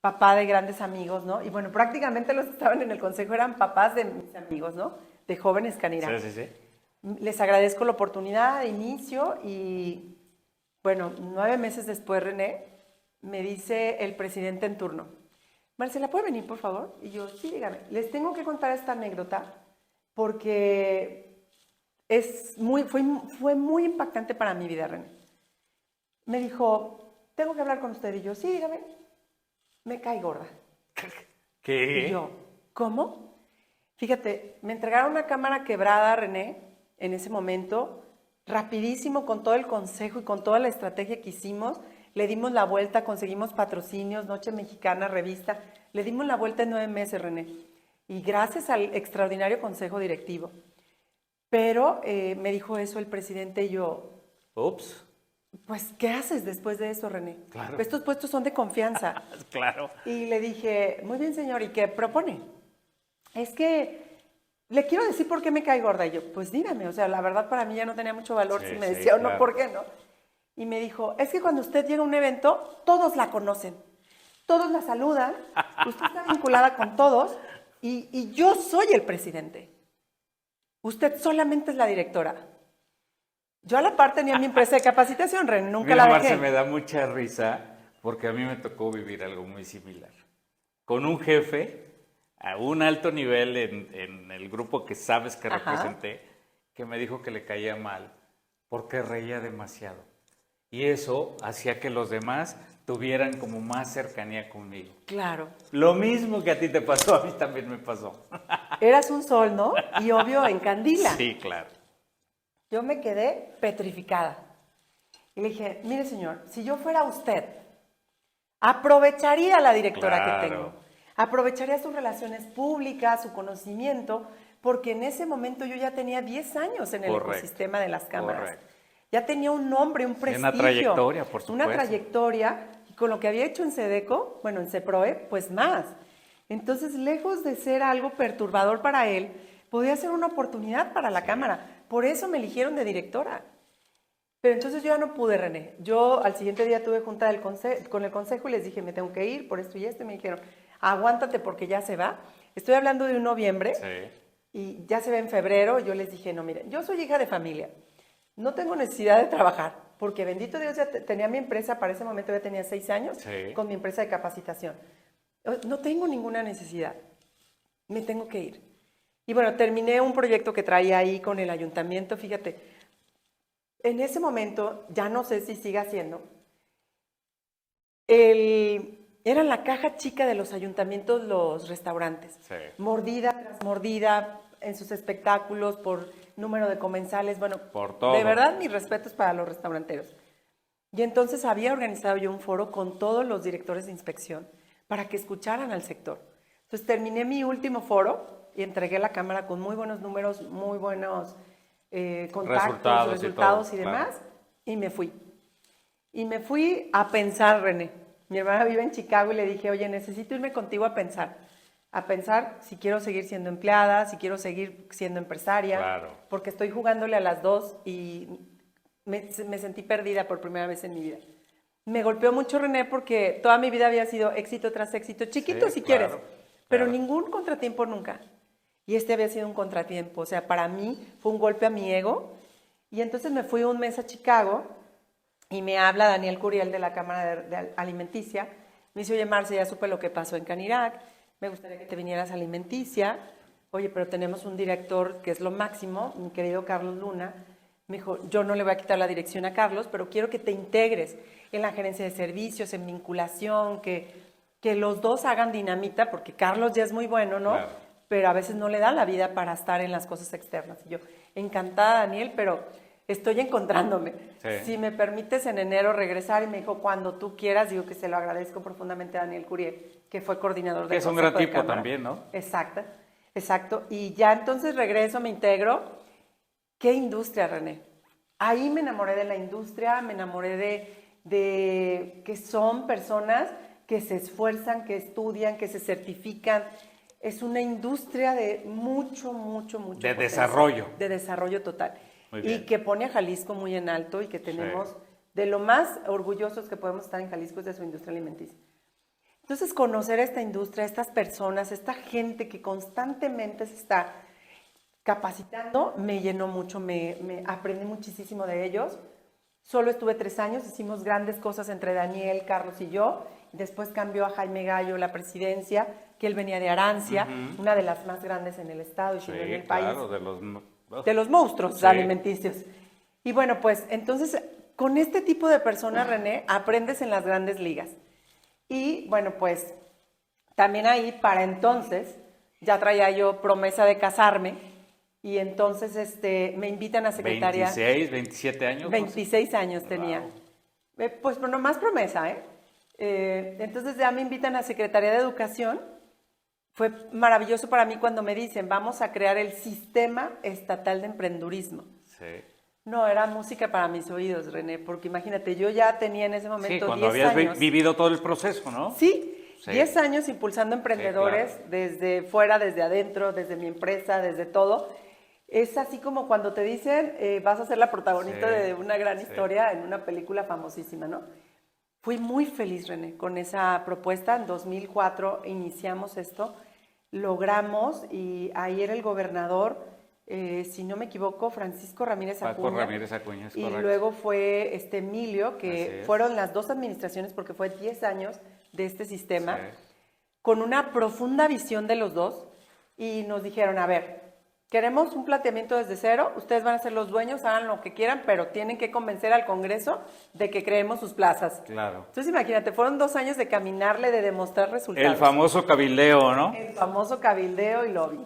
papá de grandes amigos, ¿no? Y bueno, prácticamente los que estaban en el Consejo eran papás de mis amigos, ¿no? De jóvenes Canira. Sí. Les agradezco la oportunidad de inicio y, bueno, 9 meses después, René, me dice el presidente en turno, Marcela, ¿puede venir, por favor? Y yo, sí, dígame. Les tengo que contar esta anécdota porque fue muy impactante para mi vida, René. Me dijo, tengo que hablar con usted. Y yo, sí, dígame. Me cae gorda. ¿Qué? Y yo, ¿cómo? Fíjate, me entregaron una cámara quebrada, René, en ese momento, rapidísimo, con todo el consejo y con toda la estrategia que hicimos. Le dimos la vuelta, conseguimos patrocinios, Noche Mexicana, revista. Le dimos la vuelta en 9 meses, René. Y gracias al extraordinario consejo directivo. Pero me dijo eso el presidente y yo, Ups. pues, ¿qué haces después de eso, René? Claro. Estos puestos son de confianza. Claro. Y le dije, muy bien, señor, ¿y qué propone? Es que le quiero decir por qué me cae gorda. Y yo, pues dígame, o sea, la verdad para mí ya no tenía mucho valor si me decía o no, claro. ¿por qué no? Y me dijo, es que cuando usted llega a un evento, todos la conocen, todos la saludan, usted está vinculada con todos y yo soy el presidente. Usted solamente es la directora. Yo a la par tenía mi empresa de capacitación, René, nunca Mira, la dejé. Marce, me da mucha risa porque a mí me tocó vivir algo muy similar. Con un jefe a un alto nivel en el grupo que sabes que representé, que me dijo que le caía mal porque reía demasiado. Y eso hacía que los demás tuvieran como más cercanía conmigo. Claro. Lo mismo que a ti te pasó, a mí también me pasó. Eras un sol, ¿no? Y obvio, encandila. Sí, claro. Yo me quedé petrificada. Y le dije, mire señor, si yo fuera usted, aprovecharía la directora Claro. que tengo. Aprovecharía sus relaciones públicas, su conocimiento, porque en ese momento yo ya tenía 10 años en el Correcto. ecosistema de las cámaras. Correcto. Ya tenía un nombre, un prestigio. Una trayectoria, por supuesto. Una trayectoria, y con lo que había hecho en Sedeco, bueno, en Ceproe, pues más. Entonces, lejos de ser algo perturbador para él, podía ser una oportunidad para la cámara. Por eso me eligieron de directora. Pero entonces yo ya no pude, René. Yo al siguiente día tuve junta con el consejo y les dije, me tengo que ir por esto y esto. Y me dijeron, aguántate porque ya se va. Estoy hablando de un noviembre y ya se va en febrero. Yo les dije, no, miren, yo soy hija de familia. No tengo necesidad de trabajar porque bendito Dios ya tenía mi empresa, para ese momento ya tenía 6 años con mi empresa de capacitación. No tengo ninguna necesidad. Me tengo que ir. Y bueno, terminé un proyecto que traía ahí con el ayuntamiento, fíjate. En ese momento, ya no sé si siga siendo, eran la caja chica de los ayuntamientos los restaurantes. Sí. Mordida tras mordida en sus espectáculos por número de comensales. Bueno, por todo. De verdad, mis respetos para los restauranteros. Y entonces había organizado yo un foro con todos los directores de inspección para que escucharan al sector. Entonces terminé mi último foro y entregué la cámara con muy buenos números, muy buenos contactos, resultados y demás, claro. Y me fui. Y me fui a pensar, René. Mi hermana vive en Chicago y le dije, oye, necesito irme contigo a pensar si quiero seguir siendo empleada, si quiero seguir siendo empresaria, claro. Porque estoy jugándole a las dos y me sentí perdida por primera vez en mi vida. Me golpeó mucho, René, porque toda mi vida había sido éxito tras éxito, chiquito si quieres, pero ningún contratiempo nunca. Y este había sido un contratiempo, o sea, para mí fue un golpe a mi ego. Y entonces me fui un mes a Chicago y me habla Daniel Curiel de la Cámara de Alimenticia. Me dice, oye, Marce, ya supe lo que pasó en Canirac, me gustaría que te vinieras a Alimenticia. Oye, pero tenemos un director que es lo máximo, mi querido Carlos Luna. Me dijo, yo no le voy a quitar la dirección a Carlos, pero quiero que te integres en la gerencia de servicios, en vinculación, que los dos hagan dinamita, porque Carlos ya es muy bueno, ¿no? Claro. Pero a veces no le da la vida para estar en las cosas externas. Y yo, encantada, Daniel, pero estoy encontrándome. Sí. Si me permites en enero regresar, y me dijo, cuando tú quieras, digo que se lo agradezco profundamente a Daniel Curiel, que fue coordinador de es un gran tipo también, ¿no? Exacto. Y ya entonces regreso, me integro. ¿Qué industria, René? Ahí me enamoré de la industria, me enamoré de que son personas que se esfuerzan, que estudian, que se certifican. Es una industria de mucho de desarrollo. De desarrollo total. Y que pone a Jalisco muy en alto y que tenemos de lo más orgullosos que podemos estar en Jalisco es de su industria alimenticia. Entonces, conocer esta industria, estas personas, esta gente que constantemente se está capacitando, me llenó mucho, me aprendí muchísimo de ellos. Solo estuve 3 años, hicimos grandes cosas entre Daniel, Carlos y yo. Después cambió a Jaime Gallo la presidencia, que él venía de Arancia, una de las más grandes en el estado y en el país. Claro, de los monstruos alimenticios. Y bueno, pues entonces con este tipo de personas, René, aprendes en las grandes ligas. Y bueno, pues también ahí para entonces ya traía yo promesa de casarme y entonces me invitan a secretaria. 26, 27 años. 26 años tenía. Pues no más promesa, entonces ya me invitan a Secretaría de Educación. Fue maravilloso para mí cuando me dicen, vamos a crear el Sistema Estatal de Emprendurismo. Sí. No, era música para mis oídos, René, porque imagínate, yo ya tenía en ese momento 10 años. Sí, cuando habías vivido todo el proceso, ¿no? Sí, 10 años impulsando emprendedores, desde fuera, desde adentro, desde mi empresa, desde todo. Es así como cuando te dicen, vas a ser la protagonista de una gran historia en una película famosísima, ¿no? Fui muy feliz, René, con esa propuesta. En 2004 iniciamos esto, logramos, y ahí era el gobernador, si no me equivoco, Francisco Ramírez Acuña. Paco Ramírez Acuña, es correcto. Y luego fue Emilio, que fueron las 2 administraciones, porque fue 10 años de este sistema, con una profunda visión de los dos, y nos dijeron, a ver, Queremos un planteamiento desde cero, ustedes van a ser los dueños, hagan lo que quieran, pero tienen que convencer al Congreso de que creemos sus plazas. Claro. Entonces imagínate, fueron 2 años de caminarle, de demostrar resultados. El famoso cabildeo, ¿no? El famoso cabildeo y lobby.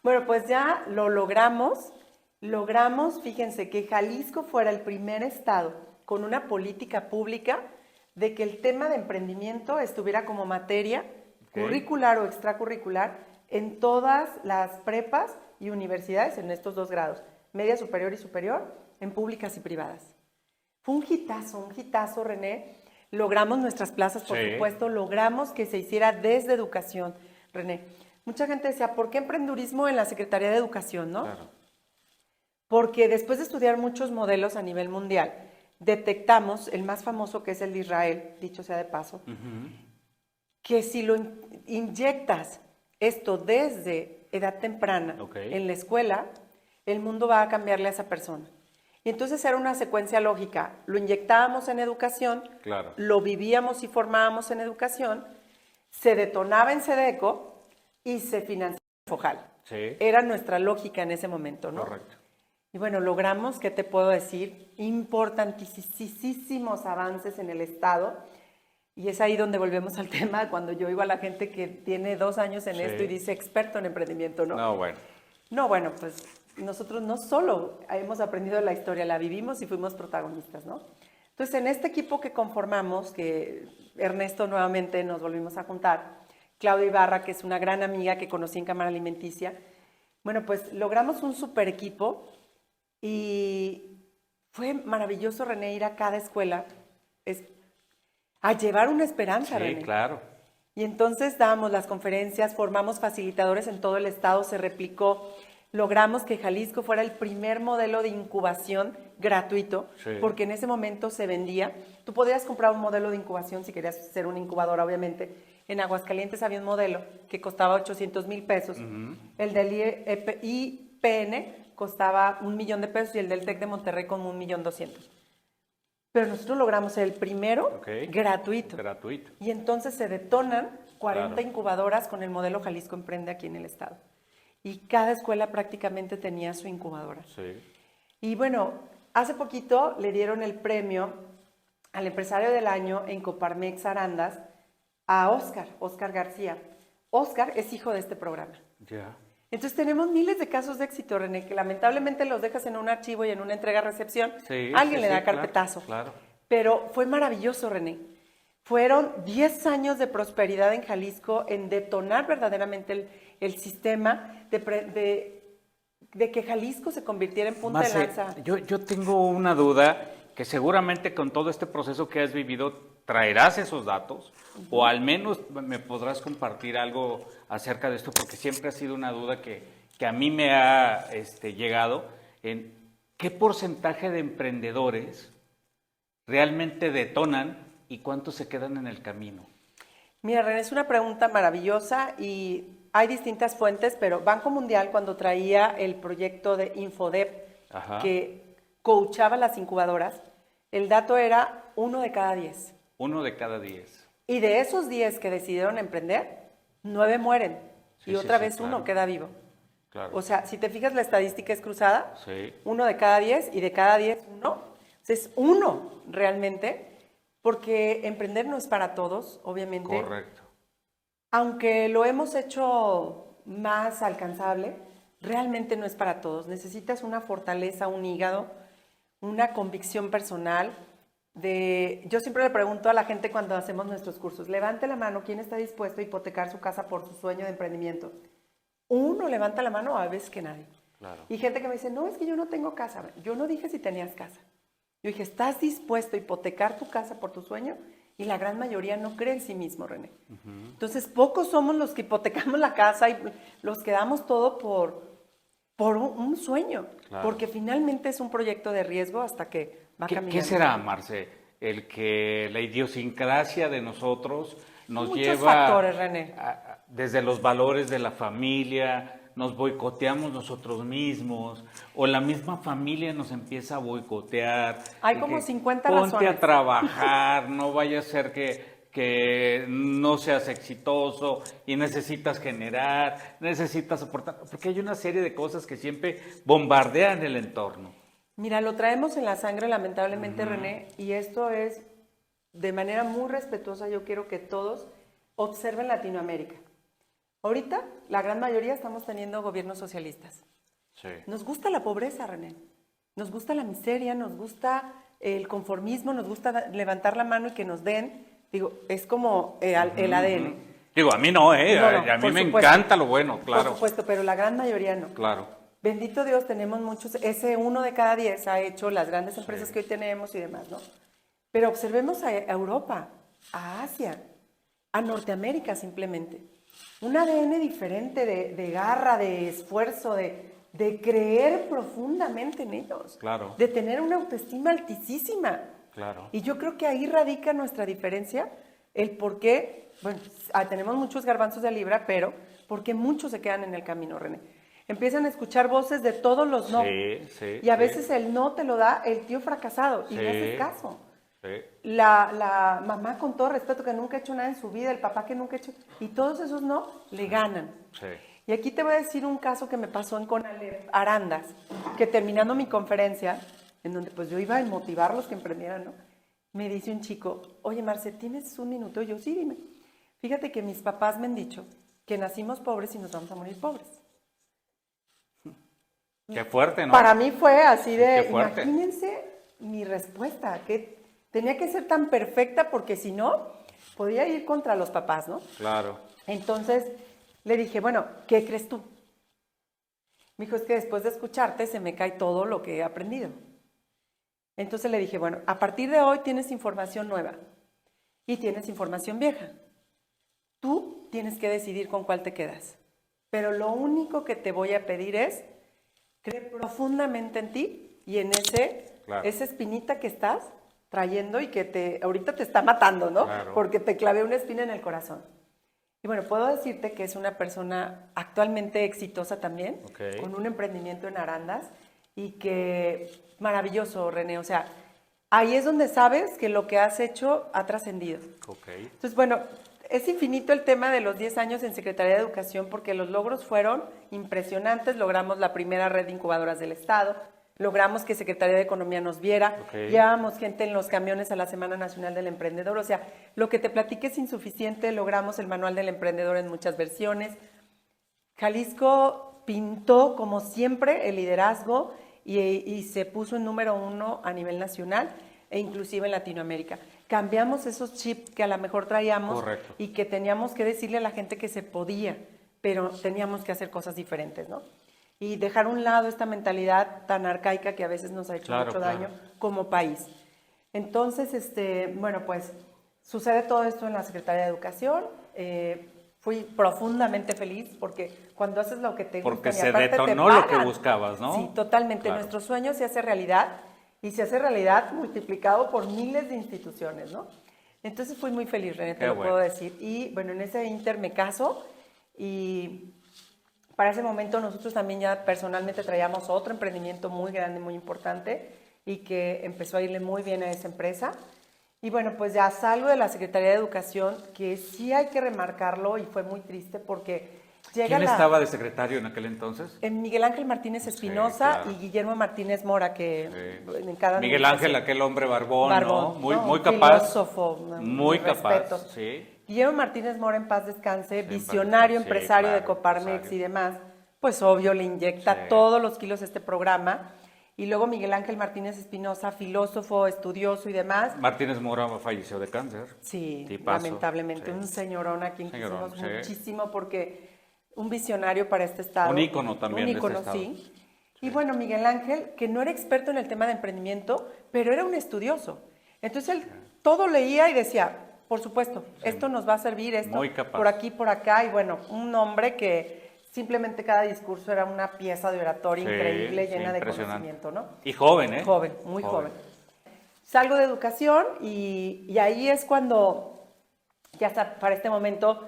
Bueno, pues ya lo logramos. Logramos, fíjense, que Jalisco fuera el primer estado con una política pública de que el tema de emprendimiento estuviera como materia curricular o extracurricular en todas las prepas y universidades en estos 2 grados, media superior y superior, en públicas y privadas. Fue un hitazo, René. Logramos nuestras plazas, por supuesto, logramos que se hiciera desde educación, René. Mucha gente decía, ¿por qué emprendurismo en la Secretaría de Educación, no? Claro. Porque después de estudiar muchos modelos a nivel mundial, detectamos el más famoso, que es el de Israel, dicho sea de paso, que si lo inyectas esto desde edad temprana en la escuela, el mundo va a cambiarle a esa persona. Y entonces era una secuencia lógica. Lo inyectábamos en educación, lo vivíamos y formábamos en educación, se detonaba en SEDECO y se financiaba en FOJAL. Era nuestra lógica en ese momento, ¿no? Correcto. Y bueno, logramos, ¿qué te puedo decir? Importantísimos avances en el Estado. Y es ahí donde volvemos al tema, cuando yo oigo a la gente que tiene 2 años en esto y dice experto en emprendimiento, ¿no? No, bueno, pues nosotros no solo hemos aprendido la historia, la vivimos y fuimos protagonistas, ¿no? Entonces, en este equipo que conformamos, que Ernesto nuevamente nos volvimos a juntar, Claudia Ibarra, que es una gran amiga que conocí en Cámara Alimenticia, bueno, pues logramos un super equipo y fue maravilloso, René, ir a cada escuela a llevar una esperanza, René. Sí, claro. Y entonces dábamos las conferencias, formamos facilitadores en todo el estado, se replicó. Logramos que Jalisco fuera el primer modelo de incubación gratuito, porque en ese momento se vendía. Tú podías comprar un modelo de incubación si querías ser una incubadora, obviamente. En Aguascalientes había un modelo que costaba 800,000 pesos. El del IPN costaba $1,000,000 y el del TEC de Monterrey como 1,200,000. Pero nosotros logramos ser el primero gratuito. Y entonces se detonan 40 incubadoras con el modelo Jalisco Emprende aquí en el estado. Y cada escuela prácticamente tenía su incubadora. Y bueno, hace poquito le dieron el premio al empresario del año en Coparmex Arandas a Óscar García. Óscar es hijo de este programa. Entonces tenemos miles de casos de éxito, René, que lamentablemente los dejas en un archivo y en una entrega-recepción. Alguien le da carpetazo. Pero fue maravilloso, René. Fueron 10 años de prosperidad en Jalisco, en detonar verdaderamente el sistema de que Jalisco se convirtiera en punta de lanza. Yo tengo una duda que seguramente con todo este proceso que has vivido traerás esos datos o al menos me podrás compartir algo acerca de esto, porque siempre ha sido una duda que a mí me ha llegado en qué porcentaje de emprendedores realmente detonan y cuántos se quedan en el camino. Mira, René, es una pregunta maravillosa y hay distintas fuentes, pero Banco Mundial, cuando traía el proyecto de Infodep, que coachaba las incubadoras, el dato era 1 de cada 10. 1 de cada 10. Y de esos 10 que decidieron emprender, 9 mueren. Y otra vez uno queda vivo. O sea, si te fijas, la estadística es cruzada. 1 de cada 10 y de cada 10, 1. O sea, es 1 realmente, porque emprender no es para todos, obviamente. Correcto. Aunque lo hemos hecho más alcanzable, realmente no es para todos. Necesitas una fortaleza, un hígado, una convicción personal. Yo siempre le pregunto a la gente cuando hacemos nuestros cursos, levante la mano, ¿quién está dispuesto a hipotecar su casa por su sueño de emprendimiento? Uno levanta la mano, a veces que nadie. Y gente que me dice, no, es que yo no tengo casa. Yo no dije si tenías casa. Yo dije, ¿estás dispuesto a hipotecar tu casa por tu sueño? Y la gran mayoría no cree en sí mismo, René. Entonces, pocos somos los que hipotecamos la casa y los que damos todo por un sueño. Porque finalmente es un proyecto de riesgo hasta que va caminando. ¿Qué será, Marce? El que la idiosincrasia de nosotros nos lleva... Muchos factores, René. Desde los valores de la familia, nos boicoteamos nosotros mismos, o la misma familia nos empieza a boicotear. Hay como 50 razones. Ponte a trabajar, no vaya a ser que que no seas exitoso y necesitas generar, necesitas aportar, porque hay una serie de cosas que siempre bombardean el entorno. Mira, lo traemos en la sangre, lamentablemente, René, y esto es de manera muy respetuosa. Yo quiero que todos observen Latinoamérica. Ahorita, la gran mayoría estamos teniendo gobiernos socialistas. Sí. Nos gusta la pobreza, René. Nos gusta la miseria, nos gusta el conformismo, nos gusta levantar la mano y que nos den. Digo, es como el ADN. Digo, a mí no, No, no, a mí por me supuesto. encanta lo bueno, claro. Por supuesto, pero la gran mayoría no. Claro. Bendito Dios, tenemos muchos, ese 1 de cada 10 ha hecho las grandes empresas que hoy tenemos y demás, ¿no? Pero observemos a Europa, a Asia, a Norteamérica simplemente. Un ADN diferente de garra, de esfuerzo, de creer profundamente en ellos. Claro. De tener una autoestima altísima. Claro. Y yo creo que ahí radica nuestra diferencia, el por qué, bueno, tenemos muchos garbanzos de libra, pero porque muchos se quedan en el camino, René. Empiezan a escuchar voces de todos los no. Sí, y a veces el no te lo da el tío fracasado y Sí. no haces caso. Sí. La mamá, con todo respeto, que nunca ha hecho nada en su vida, el papá que nunca ha hecho, y todos esos no le ganan. Sí. Y aquí te voy a decir un caso que me pasó en Conalep Arandas, que terminando mi conferencia, en donde pues yo iba a motivarlos que emprendieran, ¿no? Me dice un chico, oye Marce, ¿tienes un minuto? Y yo, sí, dime. Fíjate que mis papás me han dicho que nacimos pobres y nos vamos a morir pobres. Qué fuerte, ¿no? Para mí fue así de, Qué fuerte. imagínense mi respuesta, que tenía que ser tan perfecta porque si no, podía ir contra los papás, ¿no? Claro. Entonces le dije, bueno, ¿qué crees tú? Me dijo, es que después de escucharte se me cae todo lo que he aprendido. Entonces le dije, bueno, a partir de hoy tienes información nueva y tienes información vieja. Tú tienes que decidir con cuál te quedas. Pero lo único que te voy a pedir es creer profundamente en ti y en esa espinita que estás trayendo y que ahorita te está matando, ¿no? Claro. Porque te clavé una espina en el corazón. Y bueno, puedo decirte que es una persona actualmente exitosa también, Ok. con un emprendimiento en Arandas y que maravilloso, René. O sea, ahí es donde sabes que lo que has hecho ha trascendido. Ok. Entonces, bueno, es infinito el tema de los 10 años en Secretaría de Educación porque los logros fueron impresionantes. Logramos la primera red de incubadoras del Estado, logramos que Secretaría de Economía nos viera, llevábamos gente en los camiones a la Semana Nacional del Emprendedor. O sea, lo que te platiqué es insuficiente, logramos el Manual del Emprendedor en muchas versiones. Jalisco pintó, como siempre, el liderazgo y se puso en número 1 a nivel nacional e inclusive en Latinoamérica. Cambiamos esos chips que a lo mejor traíamos. Correcto. Y que teníamos que decirle a la gente que se podía, pero teníamos que hacer cosas diferentes, ¿no? Y dejar a un lado esta mentalidad tan arcaica que a veces nos ha hecho mucho daño como país. Entonces, bueno, pues sucede todo esto en la Secretaría de Educación. Fui profundamente feliz porque cuando haces lo que te gusta Porque y se aparte te detonó lo que pagan. buscabas, ¿no? Sí, totalmente. Claro. Nuestro sueño se hace realidad y se hace realidad multiplicado por miles de instituciones, ¿no? Entonces fui muy feliz, René, te lo puedo decir. Y bueno, en ese inter me caso y para ese momento nosotros también ya personalmente traíamos otro emprendimiento muy grande, muy importante y que empezó a irle muy bien a esa empresa. Y bueno, pues ya salgo de la Secretaría de Educación, que sí hay que remarcarlo y fue muy triste porque llega ¿Quién estaba de secretario en aquel entonces? Miguel Ángel Martínez Espinosa y Guillermo Martínez Mora, que en cada Miguel Ángel, aquel hombre barbón, ¿no? Muy capaz. Filósofo, muy capaz, sí. Guillermo Martínez Mora, en paz descanse, visionario, empresario de Coparmex y demás, pues obvio le inyecta todos los kilos a este programa. Y luego Miguel Ángel Martínez Espinosa, filósofo, estudioso y demás. Martínez Mora falleció de cáncer. Sí, Tipazo. lamentablemente, un señorón a quien quisimos muchísimo porque un visionario para este estado. Un ícono también de este estado. Sí. Y bueno, Miguel Ángel, que no era experto en el tema de emprendimiento, pero era un estudioso. Entonces él todo leía y decía, por supuesto, esto nos va a servir, esto Muy capaz. por aquí, por acá. Y bueno, un hombre que simplemente cada discurso era una pieza de oratoria increíble, llena de conocimiento, ¿no? Y joven, ¿eh? Joven, muy joven. Salgo de educación y ahí es cuando, ya hasta para este momento,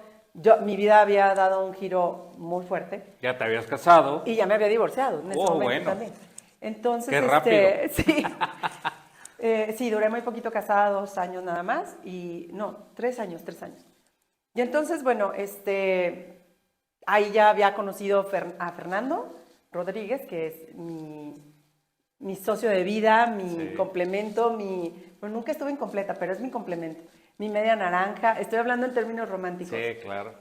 mi vida había dado un giro muy fuerte. Ya te habías casado. Y ya me había divorciado en ese momento bueno. también. Entonces, Qué rápido. Sí. Sí, duré muy poquito casada, 2 años nada más, y no, 3 años. Y entonces, bueno, ahí ya había conocido a Fernando Rodríguez, que es mi socio de vida, mi complemento, bueno, nunca estuve incompleta, pero es mi complemento, mi media naranja, estoy hablando en términos románticos. Sí, claro.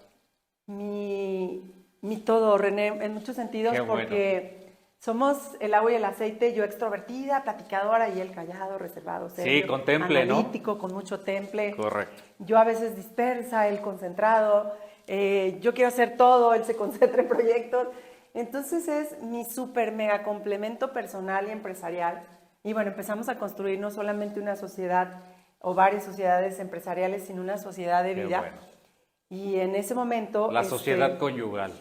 Mi todo, René, en muchos sentidos, Qué bueno. porque somos el agua y el aceite, yo extrovertida, platicadora, y él callado, reservado, serio, Sí, con temple, analítico, con mucho temple. Correcto. Yo a veces dispersa, él concentrado, yo quiero hacer todo, él se concentra en proyectos. Entonces es mi súper mega complemento personal y empresarial. Y bueno, empezamos a construir no solamente una sociedad o varias sociedades empresariales, sino una sociedad de vida. Qué bueno. Y en ese momento... La sociedad conyugal.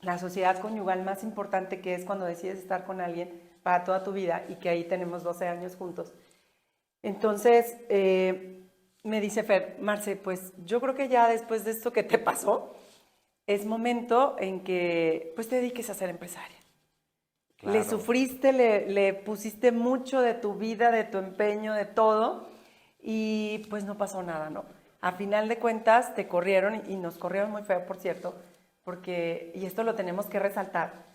La sociedad conyugal más importante, que es cuando decides estar con alguien para toda tu vida, y que ahí tenemos 12 años juntos. Entonces, me dice Fer, Marce, pues yo creo que ya después de esto que te pasó, es momento en que pues te dediques a ser empresaria. Claro. Le sufriste, le pusiste mucho de tu vida, de tu empeño, de todo, y pues no pasó nada, ¿no? A final de cuentas te corrieron, y nos corrieron muy feo, por cierto, porque, y esto lo tenemos que resaltar,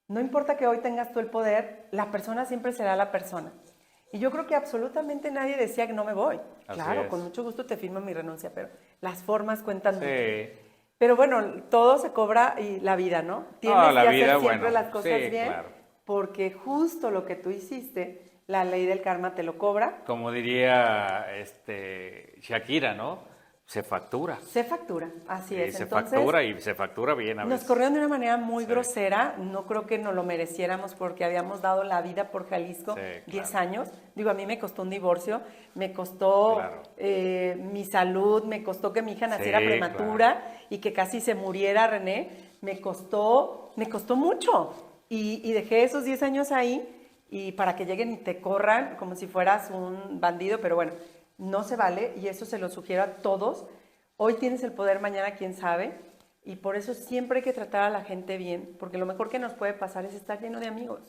no importa que hoy tengas tú el poder, la persona siempre será la persona. Y yo creo que absolutamente nadie decía que no me voy. Así claro, es. Con mucho gusto te firmo mi renuncia, pero las formas cuentan mucho. Sí. Pero bueno, todo se cobra, y la vida, ¿no? Tienes que hacer siempre las cosas bien, claro, porque justo lo que tú hiciste, la ley del karma te lo cobra. Como diría Shakira, ¿no? Se factura. Se factura, así es. Se factura, y se factura bien a veces. Nos corrieron de una manera muy grosera, no creo que nos lo mereciéramos, porque habíamos dado la vida por Jalisco 10 años. Digo, a mí me costó un divorcio, me costó mi salud, me costó que mi hija naciera prematura y que casi se muriera, René. Me costó mucho. Y dejé esos 10 años ahí, y para que lleguen y te corran como si fueras un bandido, pero bueno, no se vale, y eso se lo sugiero a todos. Hoy tienes el poder, mañana quién sabe, y por eso siempre hay que tratar a la gente bien, porque lo mejor que nos puede pasar es estar lleno de amigos.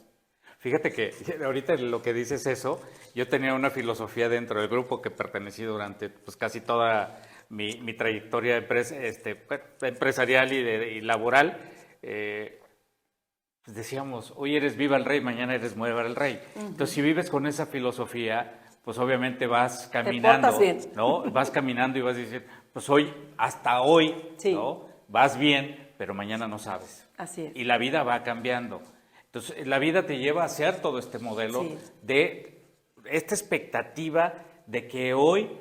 Fíjate que ahorita lo que dices eso, yo tenía una filosofía dentro del grupo que pertenecí durante pues, casi toda mi trayectoria empresarial y laboral. Pues decíamos, hoy eres viva el rey, mañana eres muera el rey. Entonces, si vives con esa filosofía, pues obviamente vas caminando, ¿no? Vas caminando y vas diciendo, pues hoy, hasta hoy, ¿no? Vas bien, pero mañana no sabes. Así es. Y la vida va cambiando. Entonces, la vida te lleva a hacer todo este modelo de esta expectativa de que hoy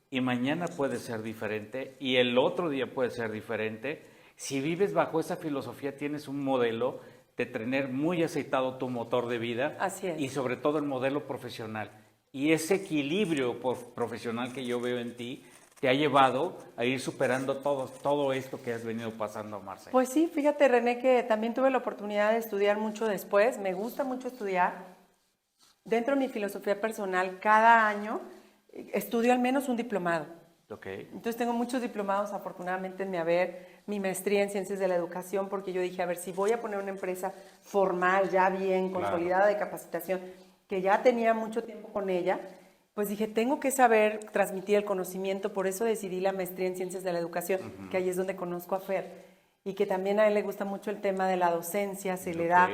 y mañana puede ser diferente y el otro día puede ser diferente. Si vives bajo esa filosofía, tienes un modelo de tener muy aceitado tu motor de vida. Así es. Y sobre todo el modelo profesional. Y ese equilibrio profesional que yo veo en ti te ha llevado a ir superando todo esto que has venido pasando, Marce. Pues sí, fíjate, René, que también tuve la oportunidad de estudiar mucho después. Me gusta mucho estudiar. Dentro de mi filosofía personal, cada año estudio al menos un diplomado. Entonces tengo muchos diplomados, afortunadamente, en mi haber, mi maestría en Ciencias de la Educación, porque yo dije, a ver, si voy a poner una empresa formal, ya bien consolidada de capacitación, que ya tenía mucho tiempo con ella, pues dije, tengo que saber transmitir el conocimiento, por eso decidí la maestría en Ciencias de la Educación, que ahí es donde conozco a Fer, y que también a él le gusta mucho el tema de la docencia, se le da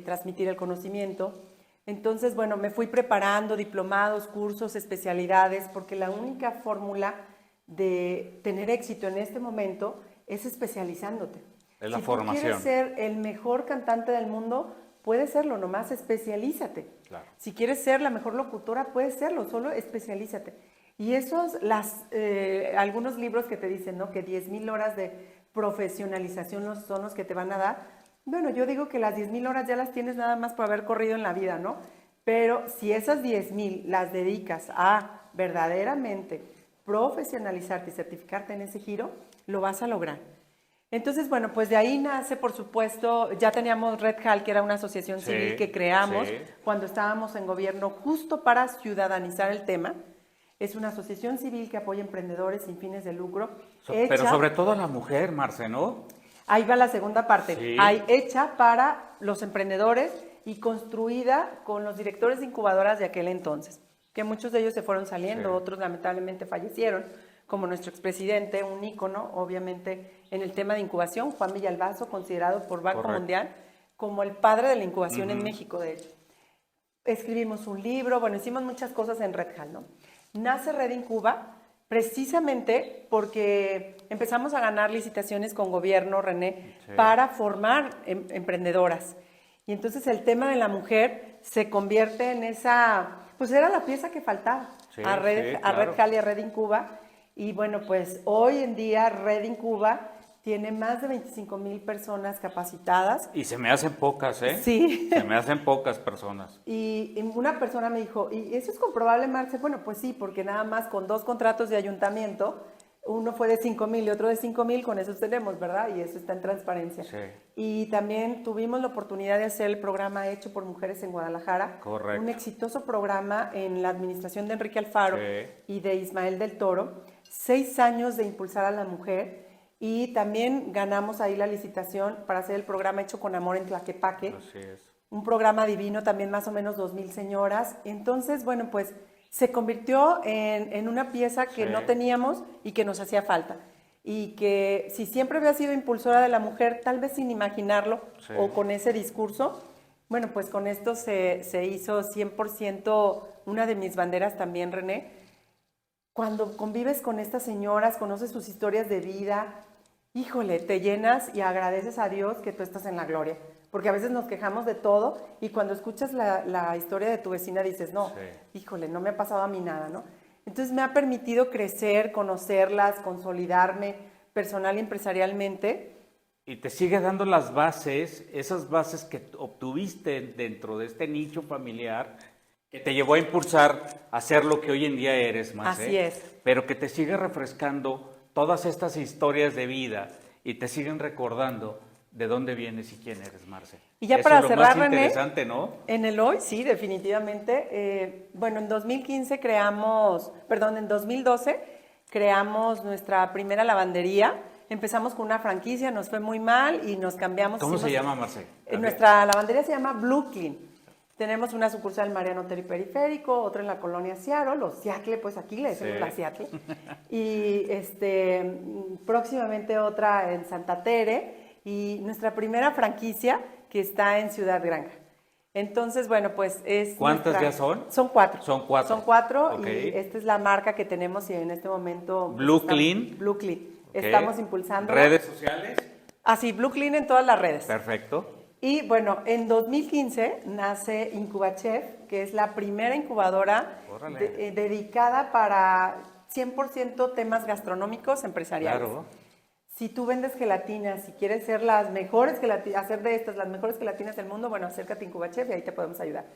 transmitir el conocimiento. Entonces, bueno, me fui preparando diplomados, cursos, especialidades, porque la única fórmula de tener éxito en este momento es especializándote. Es la formación. Si tú quieres ser el mejor cantante del mundo, puedes serlo, nomás especialízate. Claro. Si quieres ser la mejor locutora, puedes serlo, solo especialízate. Y esos, algunos libros que te dicen, ¿no? Que 10,000 horas de profesionalización son los que te van a dar. Bueno, yo digo que las 10,000 horas ya las tienes nada más por haber corrido en la vida, ¿no? Pero si esas 10,000 las dedicas a verdaderamente profesionalizarte y certificarte en ese giro, lo vas a lograr. Entonces, bueno, pues de ahí nace, por supuesto, ya teníamos Red Hal, que era una asociación civil que creamos cuando estábamos en gobierno justo para ciudadanizar el tema. Es una asociación civil que apoya emprendedores sin fines de lucro. Pero sobre todo a la mujer, Marce, ¿no? Ahí va la segunda parte. Hecha para los emprendedores y construida con los directores de incubadoras de aquel entonces. que muchos de ellos se fueron saliendo, Sí. otros lamentablemente fallecieron, como nuestro expresidente, un ícono, obviamente, en el tema de incubación, Juan Villalbazo, considerado por Banco Correcto. Mundial como el padre de la incubación en Ujú. México, de hecho. Escribimos un libro, bueno, hicimos muchas cosas en Red Hall, ¿no? Nace Red Incuba precisamente porque empezamos a ganar licitaciones con gobierno, René, Sí. para formar emprendedoras. Y entonces el tema de la mujer se convierte en esa, pues era la pieza que faltaba Sí, a Red, sí, a Red claro. Hall y a Red Incuba. Y bueno, pues hoy en día Red Incuba tiene más de 25,000 personas capacitadas. Y se me hacen pocas, ¿eh? Sí. Se me hacen pocas personas. Y una persona me dijo, ¿y eso es comprobable, Marce? Bueno, pues sí, porque nada más con 2 contratos de ayuntamiento, uno fue de 5,000 y otro de 5,000, con esos tenemos, ¿verdad? Y eso está en transparencia. Sí. Y también tuvimos la oportunidad de hacer el programa Hecho por Mujeres en Guadalajara. Correcto. Un exitoso programa en la administración de Enrique Alfaro Sí. y de Ismael del Toro. 6 años de impulsar a la mujer. Y también ganamos ahí la licitación para hacer el programa Hecho con Amor en Tlaquepaque. Así es. Un programa divino, también más o menos 2,000 señoras. Entonces, bueno, pues se convirtió en una pieza que Sí. no teníamos y que nos hacía falta. Y que si siempre había sido impulsora de la mujer, tal vez sin imaginarlo Sí. o con ese discurso, bueno, pues con esto se hizo 100% una de mis banderas también, René. Cuando convives con estas señoras, conoces sus historias de vida, híjole, te llenas y agradeces a Dios que tú estás en la gloria. Porque a veces nos quejamos de todo y cuando escuchas la historia de tu vecina dices, no, Sí. híjole, no me ha pasado a mí nada, ¿no? Entonces me ha permitido crecer, conocerlas, consolidarme personal y empresarialmente. Y te sigue dando las bases, esas bases que obtuviste dentro de este nicho familiar, que te llevó a impulsar a ser lo que hoy en día eres, Marce. Así es. Pero que te sigue refrescando todas estas historias de vida y te siguen recordando de dónde vienes y quién eres, Marce. Y ya Eso para es lo cerrar, más René, interesante, ¿no? en el hoy, sí, definitivamente. Bueno, en 2015 en 2012 creamos nuestra primera lavandería. Empezamos con una franquicia, nos fue muy mal y nos cambiamos. ¿Cómo se llama, Marce? Nuestra lavandería se llama Blue Clean. Tenemos una sucursal en Mariano Otero y Periférico, otra en la colonia Seattle, los Seattle, pues aquí le decimos Sí. la Seattle. Y próximamente otra en Santa Tere y nuestra primera franquicia que está en Ciudad Granja. Entonces, bueno, pues es... ¿Cuántas ya son? Son 4. Son 4. Son 4 Ok. y esta es la marca que tenemos y en este momento... Blue Clean. Blue Clean. Ok. Estamos impulsando... ¿Redes sociales? Así, Blue Clean en todas las redes. Perfecto. Y bueno, en 2015 nace IncubaChef, que es la primera incubadora Órale. dedicada para 100% temas gastronómicos empresariales. Claro. Si tú vendes gelatinas, si quieres ser las mejores hacer de estas las mejores gelatinas del mundo, bueno, acércate a IncubaChef y ahí te podemos ayudar.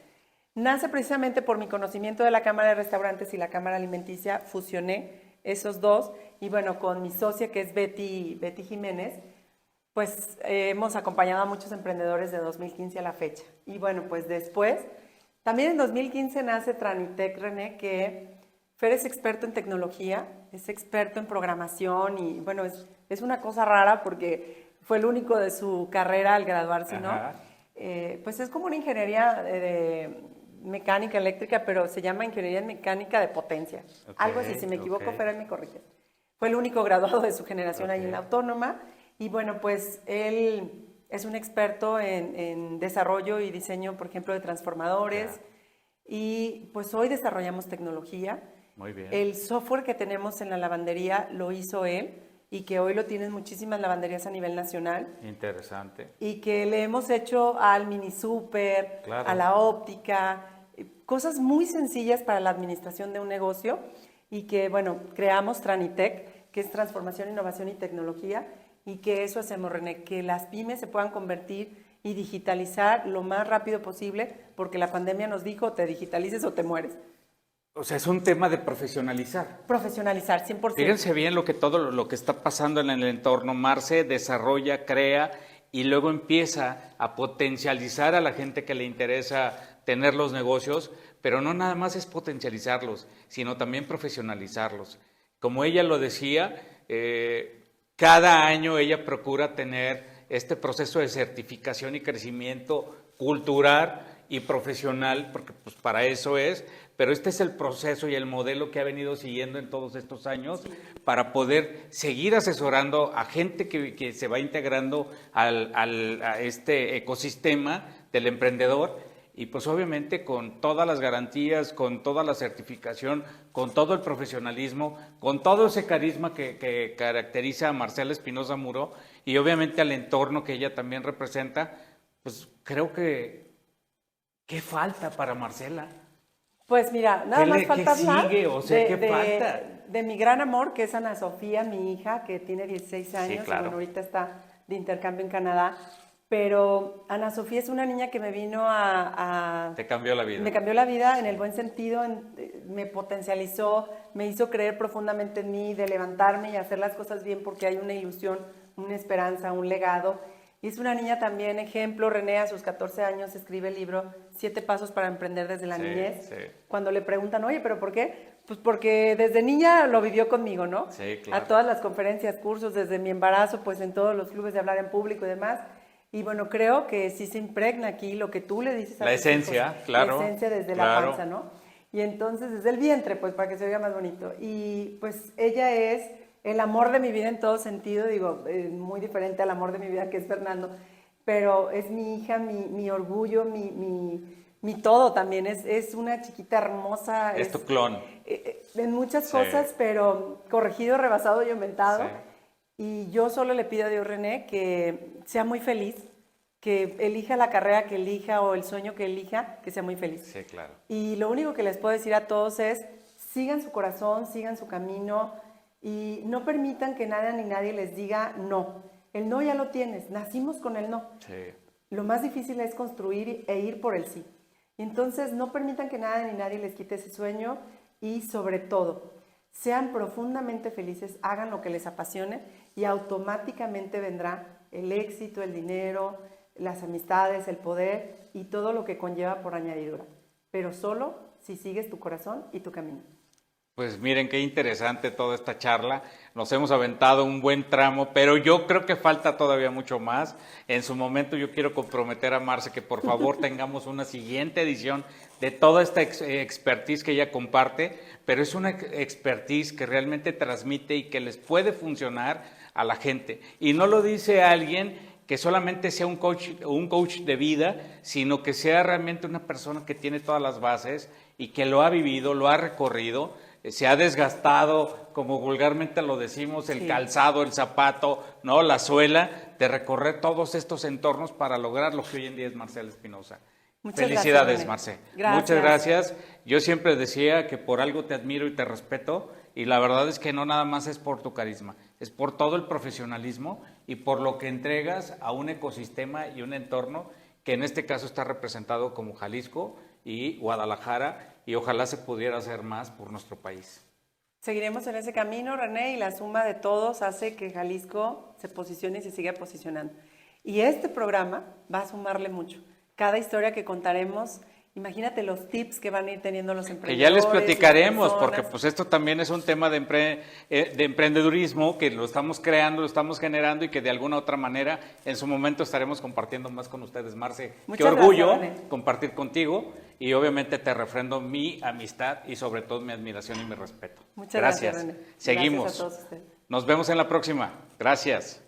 Nace precisamente por mi conocimiento de la Cámara de Restaurantes y la Cámara Alimenticia, fusioné esos dos y bueno, con mi socia que es Betty Jiménez, pues hemos acompañado a muchos emprendedores de 2015 a la fecha. Y bueno, pues después, también en 2015 nace Tranitec, René, que Fer es experto en tecnología, es experto en programación y bueno, es una cosa rara porque fue el único de su carrera al graduarse, ¿no? Ajá. Pues es como una ingeniería de mecánica eléctrica, pero se llama ingeniería mecánica de potencia. Ok, Algo así, si me equivoco, ok. Fer, ahí me corrige. Fue el único graduado de su generación ahí Ok. en la Autónoma. Y bueno, pues él es un experto en desarrollo y diseño, por ejemplo, de transformadores. Ya. Y pues hoy desarrollamos tecnología. Muy bien. El software que tenemos en la lavandería lo hizo él y que hoy lo tienen muchísimas lavanderías a nivel nacional. Interesante. Y que le hemos hecho al mini super, Claro. a la óptica, cosas muy sencillas para la administración de un negocio y que, bueno, creamos Tranitec, que es Transformación, Innovación y Tecnología, y que eso hacemos, René, que las pymes se puedan convertir y digitalizar lo más rápido posible, porque la pandemia nos dijo, te digitalices o te mueres. O sea, es un tema de profesionalizar. Profesionalizar, 100%. Fíjense bien todo lo que está pasando en el entorno. Marce desarrolla, crea y luego empieza a potencializar a la gente que le interesa tener los negocios, pero no nada más es potencializarlos, sino también profesionalizarlos. Como ella lo decía, cada año ella procura tener este proceso de certificación y crecimiento cultural y profesional, porque pues para eso es, pero este es el proceso y el modelo que ha venido siguiendo en todos estos años para poder seguir asesorando a gente que se va integrando a este ecosistema del emprendedor. Y pues obviamente con todas las garantías, con toda la certificación, con todo el profesionalismo, con todo ese carisma que caracteriza a Marcela Espinosa Muro y obviamente al entorno que ella también representa, pues creo que ¿qué falta para Marcela? Pues mira, nada más falta hablar sigue? O sea, ¿qué falta? De mi gran amor, que es Ana Sofía, mi hija, que tiene 16 años, Sí, claro. y bueno, ahorita está de intercambio en Canadá. Pero Ana Sofía es una niña que me vino Te cambió la vida. Me cambió la vida en el buen sentido, me potencializó, me hizo creer profundamente en mí, de levantarme y hacer las cosas bien porque hay una ilusión, una esperanza, un legado. Y es una niña también ejemplo. René a sus 14 años escribe el libro 7 pasos para emprender desde la niñez. Sí. Cuando le preguntan, oye, ¿pero por qué? Pues porque desde niña lo vivió conmigo, ¿no? Sí, claro. A todas las conferencias, cursos, desde mi embarazo, pues en todos los clubes de hablar en público y demás. Y bueno, creo que sí se impregna aquí lo que tú le dices a la tus esencia, hijos, claro. la esencia desde claro. la panza, ¿no? Y entonces desde el vientre, pues para que se oiga más bonito. Y pues ella es el amor de mi vida en todo sentido, digo, muy diferente al amor de mi vida que es Fernando, pero es mi hija, mi orgullo, mi todo también. Es una chiquita hermosa. Es tu clon. En muchas cosas, pero corregido, rebasado y aumentado. Sí. Y yo solo le pido a Dios, René, que sea muy feliz, que elija la carrera que elija o el sueño que elija, que sea muy feliz. Sí, claro. Y lo único que les puedo decir a todos es, sigan su corazón, sigan su camino y no permitan que nada ni nadie les diga no. El no ya lo tienes, nacimos con el no. Sí. Lo más difícil es construir e ir por el sí. Entonces, no permitan que nada ni nadie les quite ese sueño y sobre todo, sean profundamente felices, hagan lo que les apasione y automáticamente vendrá el éxito, el dinero, las amistades, el poder y todo lo que conlleva por añadidura. Pero solo si sigues tu corazón y tu camino. Pues miren qué interesante toda esta charla. Nos hemos aventado un buen tramo, pero yo creo que falta todavía mucho más. En su momento yo quiero comprometer a Marce que por favor tengamos una siguiente edición de toda esta expertise que ella comparte, pero es una expertise que realmente transmite y que les puede funcionar a la gente. Y no lo dice alguien que solamente sea un coach de vida, sino que sea realmente una persona que tiene todas las bases y que lo ha vivido, lo ha recorrido, se ha desgastado, como vulgarmente lo decimos, el calzado, el zapato, ¿no? La suela, de recorrer todos estos entornos para lograr lo que hoy en día es Marcela Espinosa. Felicidades, Marce. Muchas gracias. Yo siempre decía que por algo te admiro y te respeto, y la verdad es que no nada más es por tu carisma, es por todo el profesionalismo y por lo que entregas a un ecosistema y un entorno que en este caso está representado como Jalisco y Guadalajara, y ojalá se pudiera hacer más por nuestro país. Seguiremos en ese camino, René, y la suma de todos hace que Jalisco se posicione y se siga posicionando. Y este programa va a sumarle mucho. Cada historia que contaremos, imagínate los tips que van a ir teniendo los emprendedores. Que ya les platicaremos, porque pues esto también es un tema de emprendedurismo que lo estamos creando, lo estamos generando y que de alguna otra manera en su momento estaremos compartiendo más con ustedes, Marce. Qué orgullo gracias, compartir contigo y obviamente te refrendo mi amistad y sobre todo mi admiración y mi respeto. Muchas gracias, René. Seguimos. Gracias a todos ustedes. Nos vemos en la próxima. Gracias.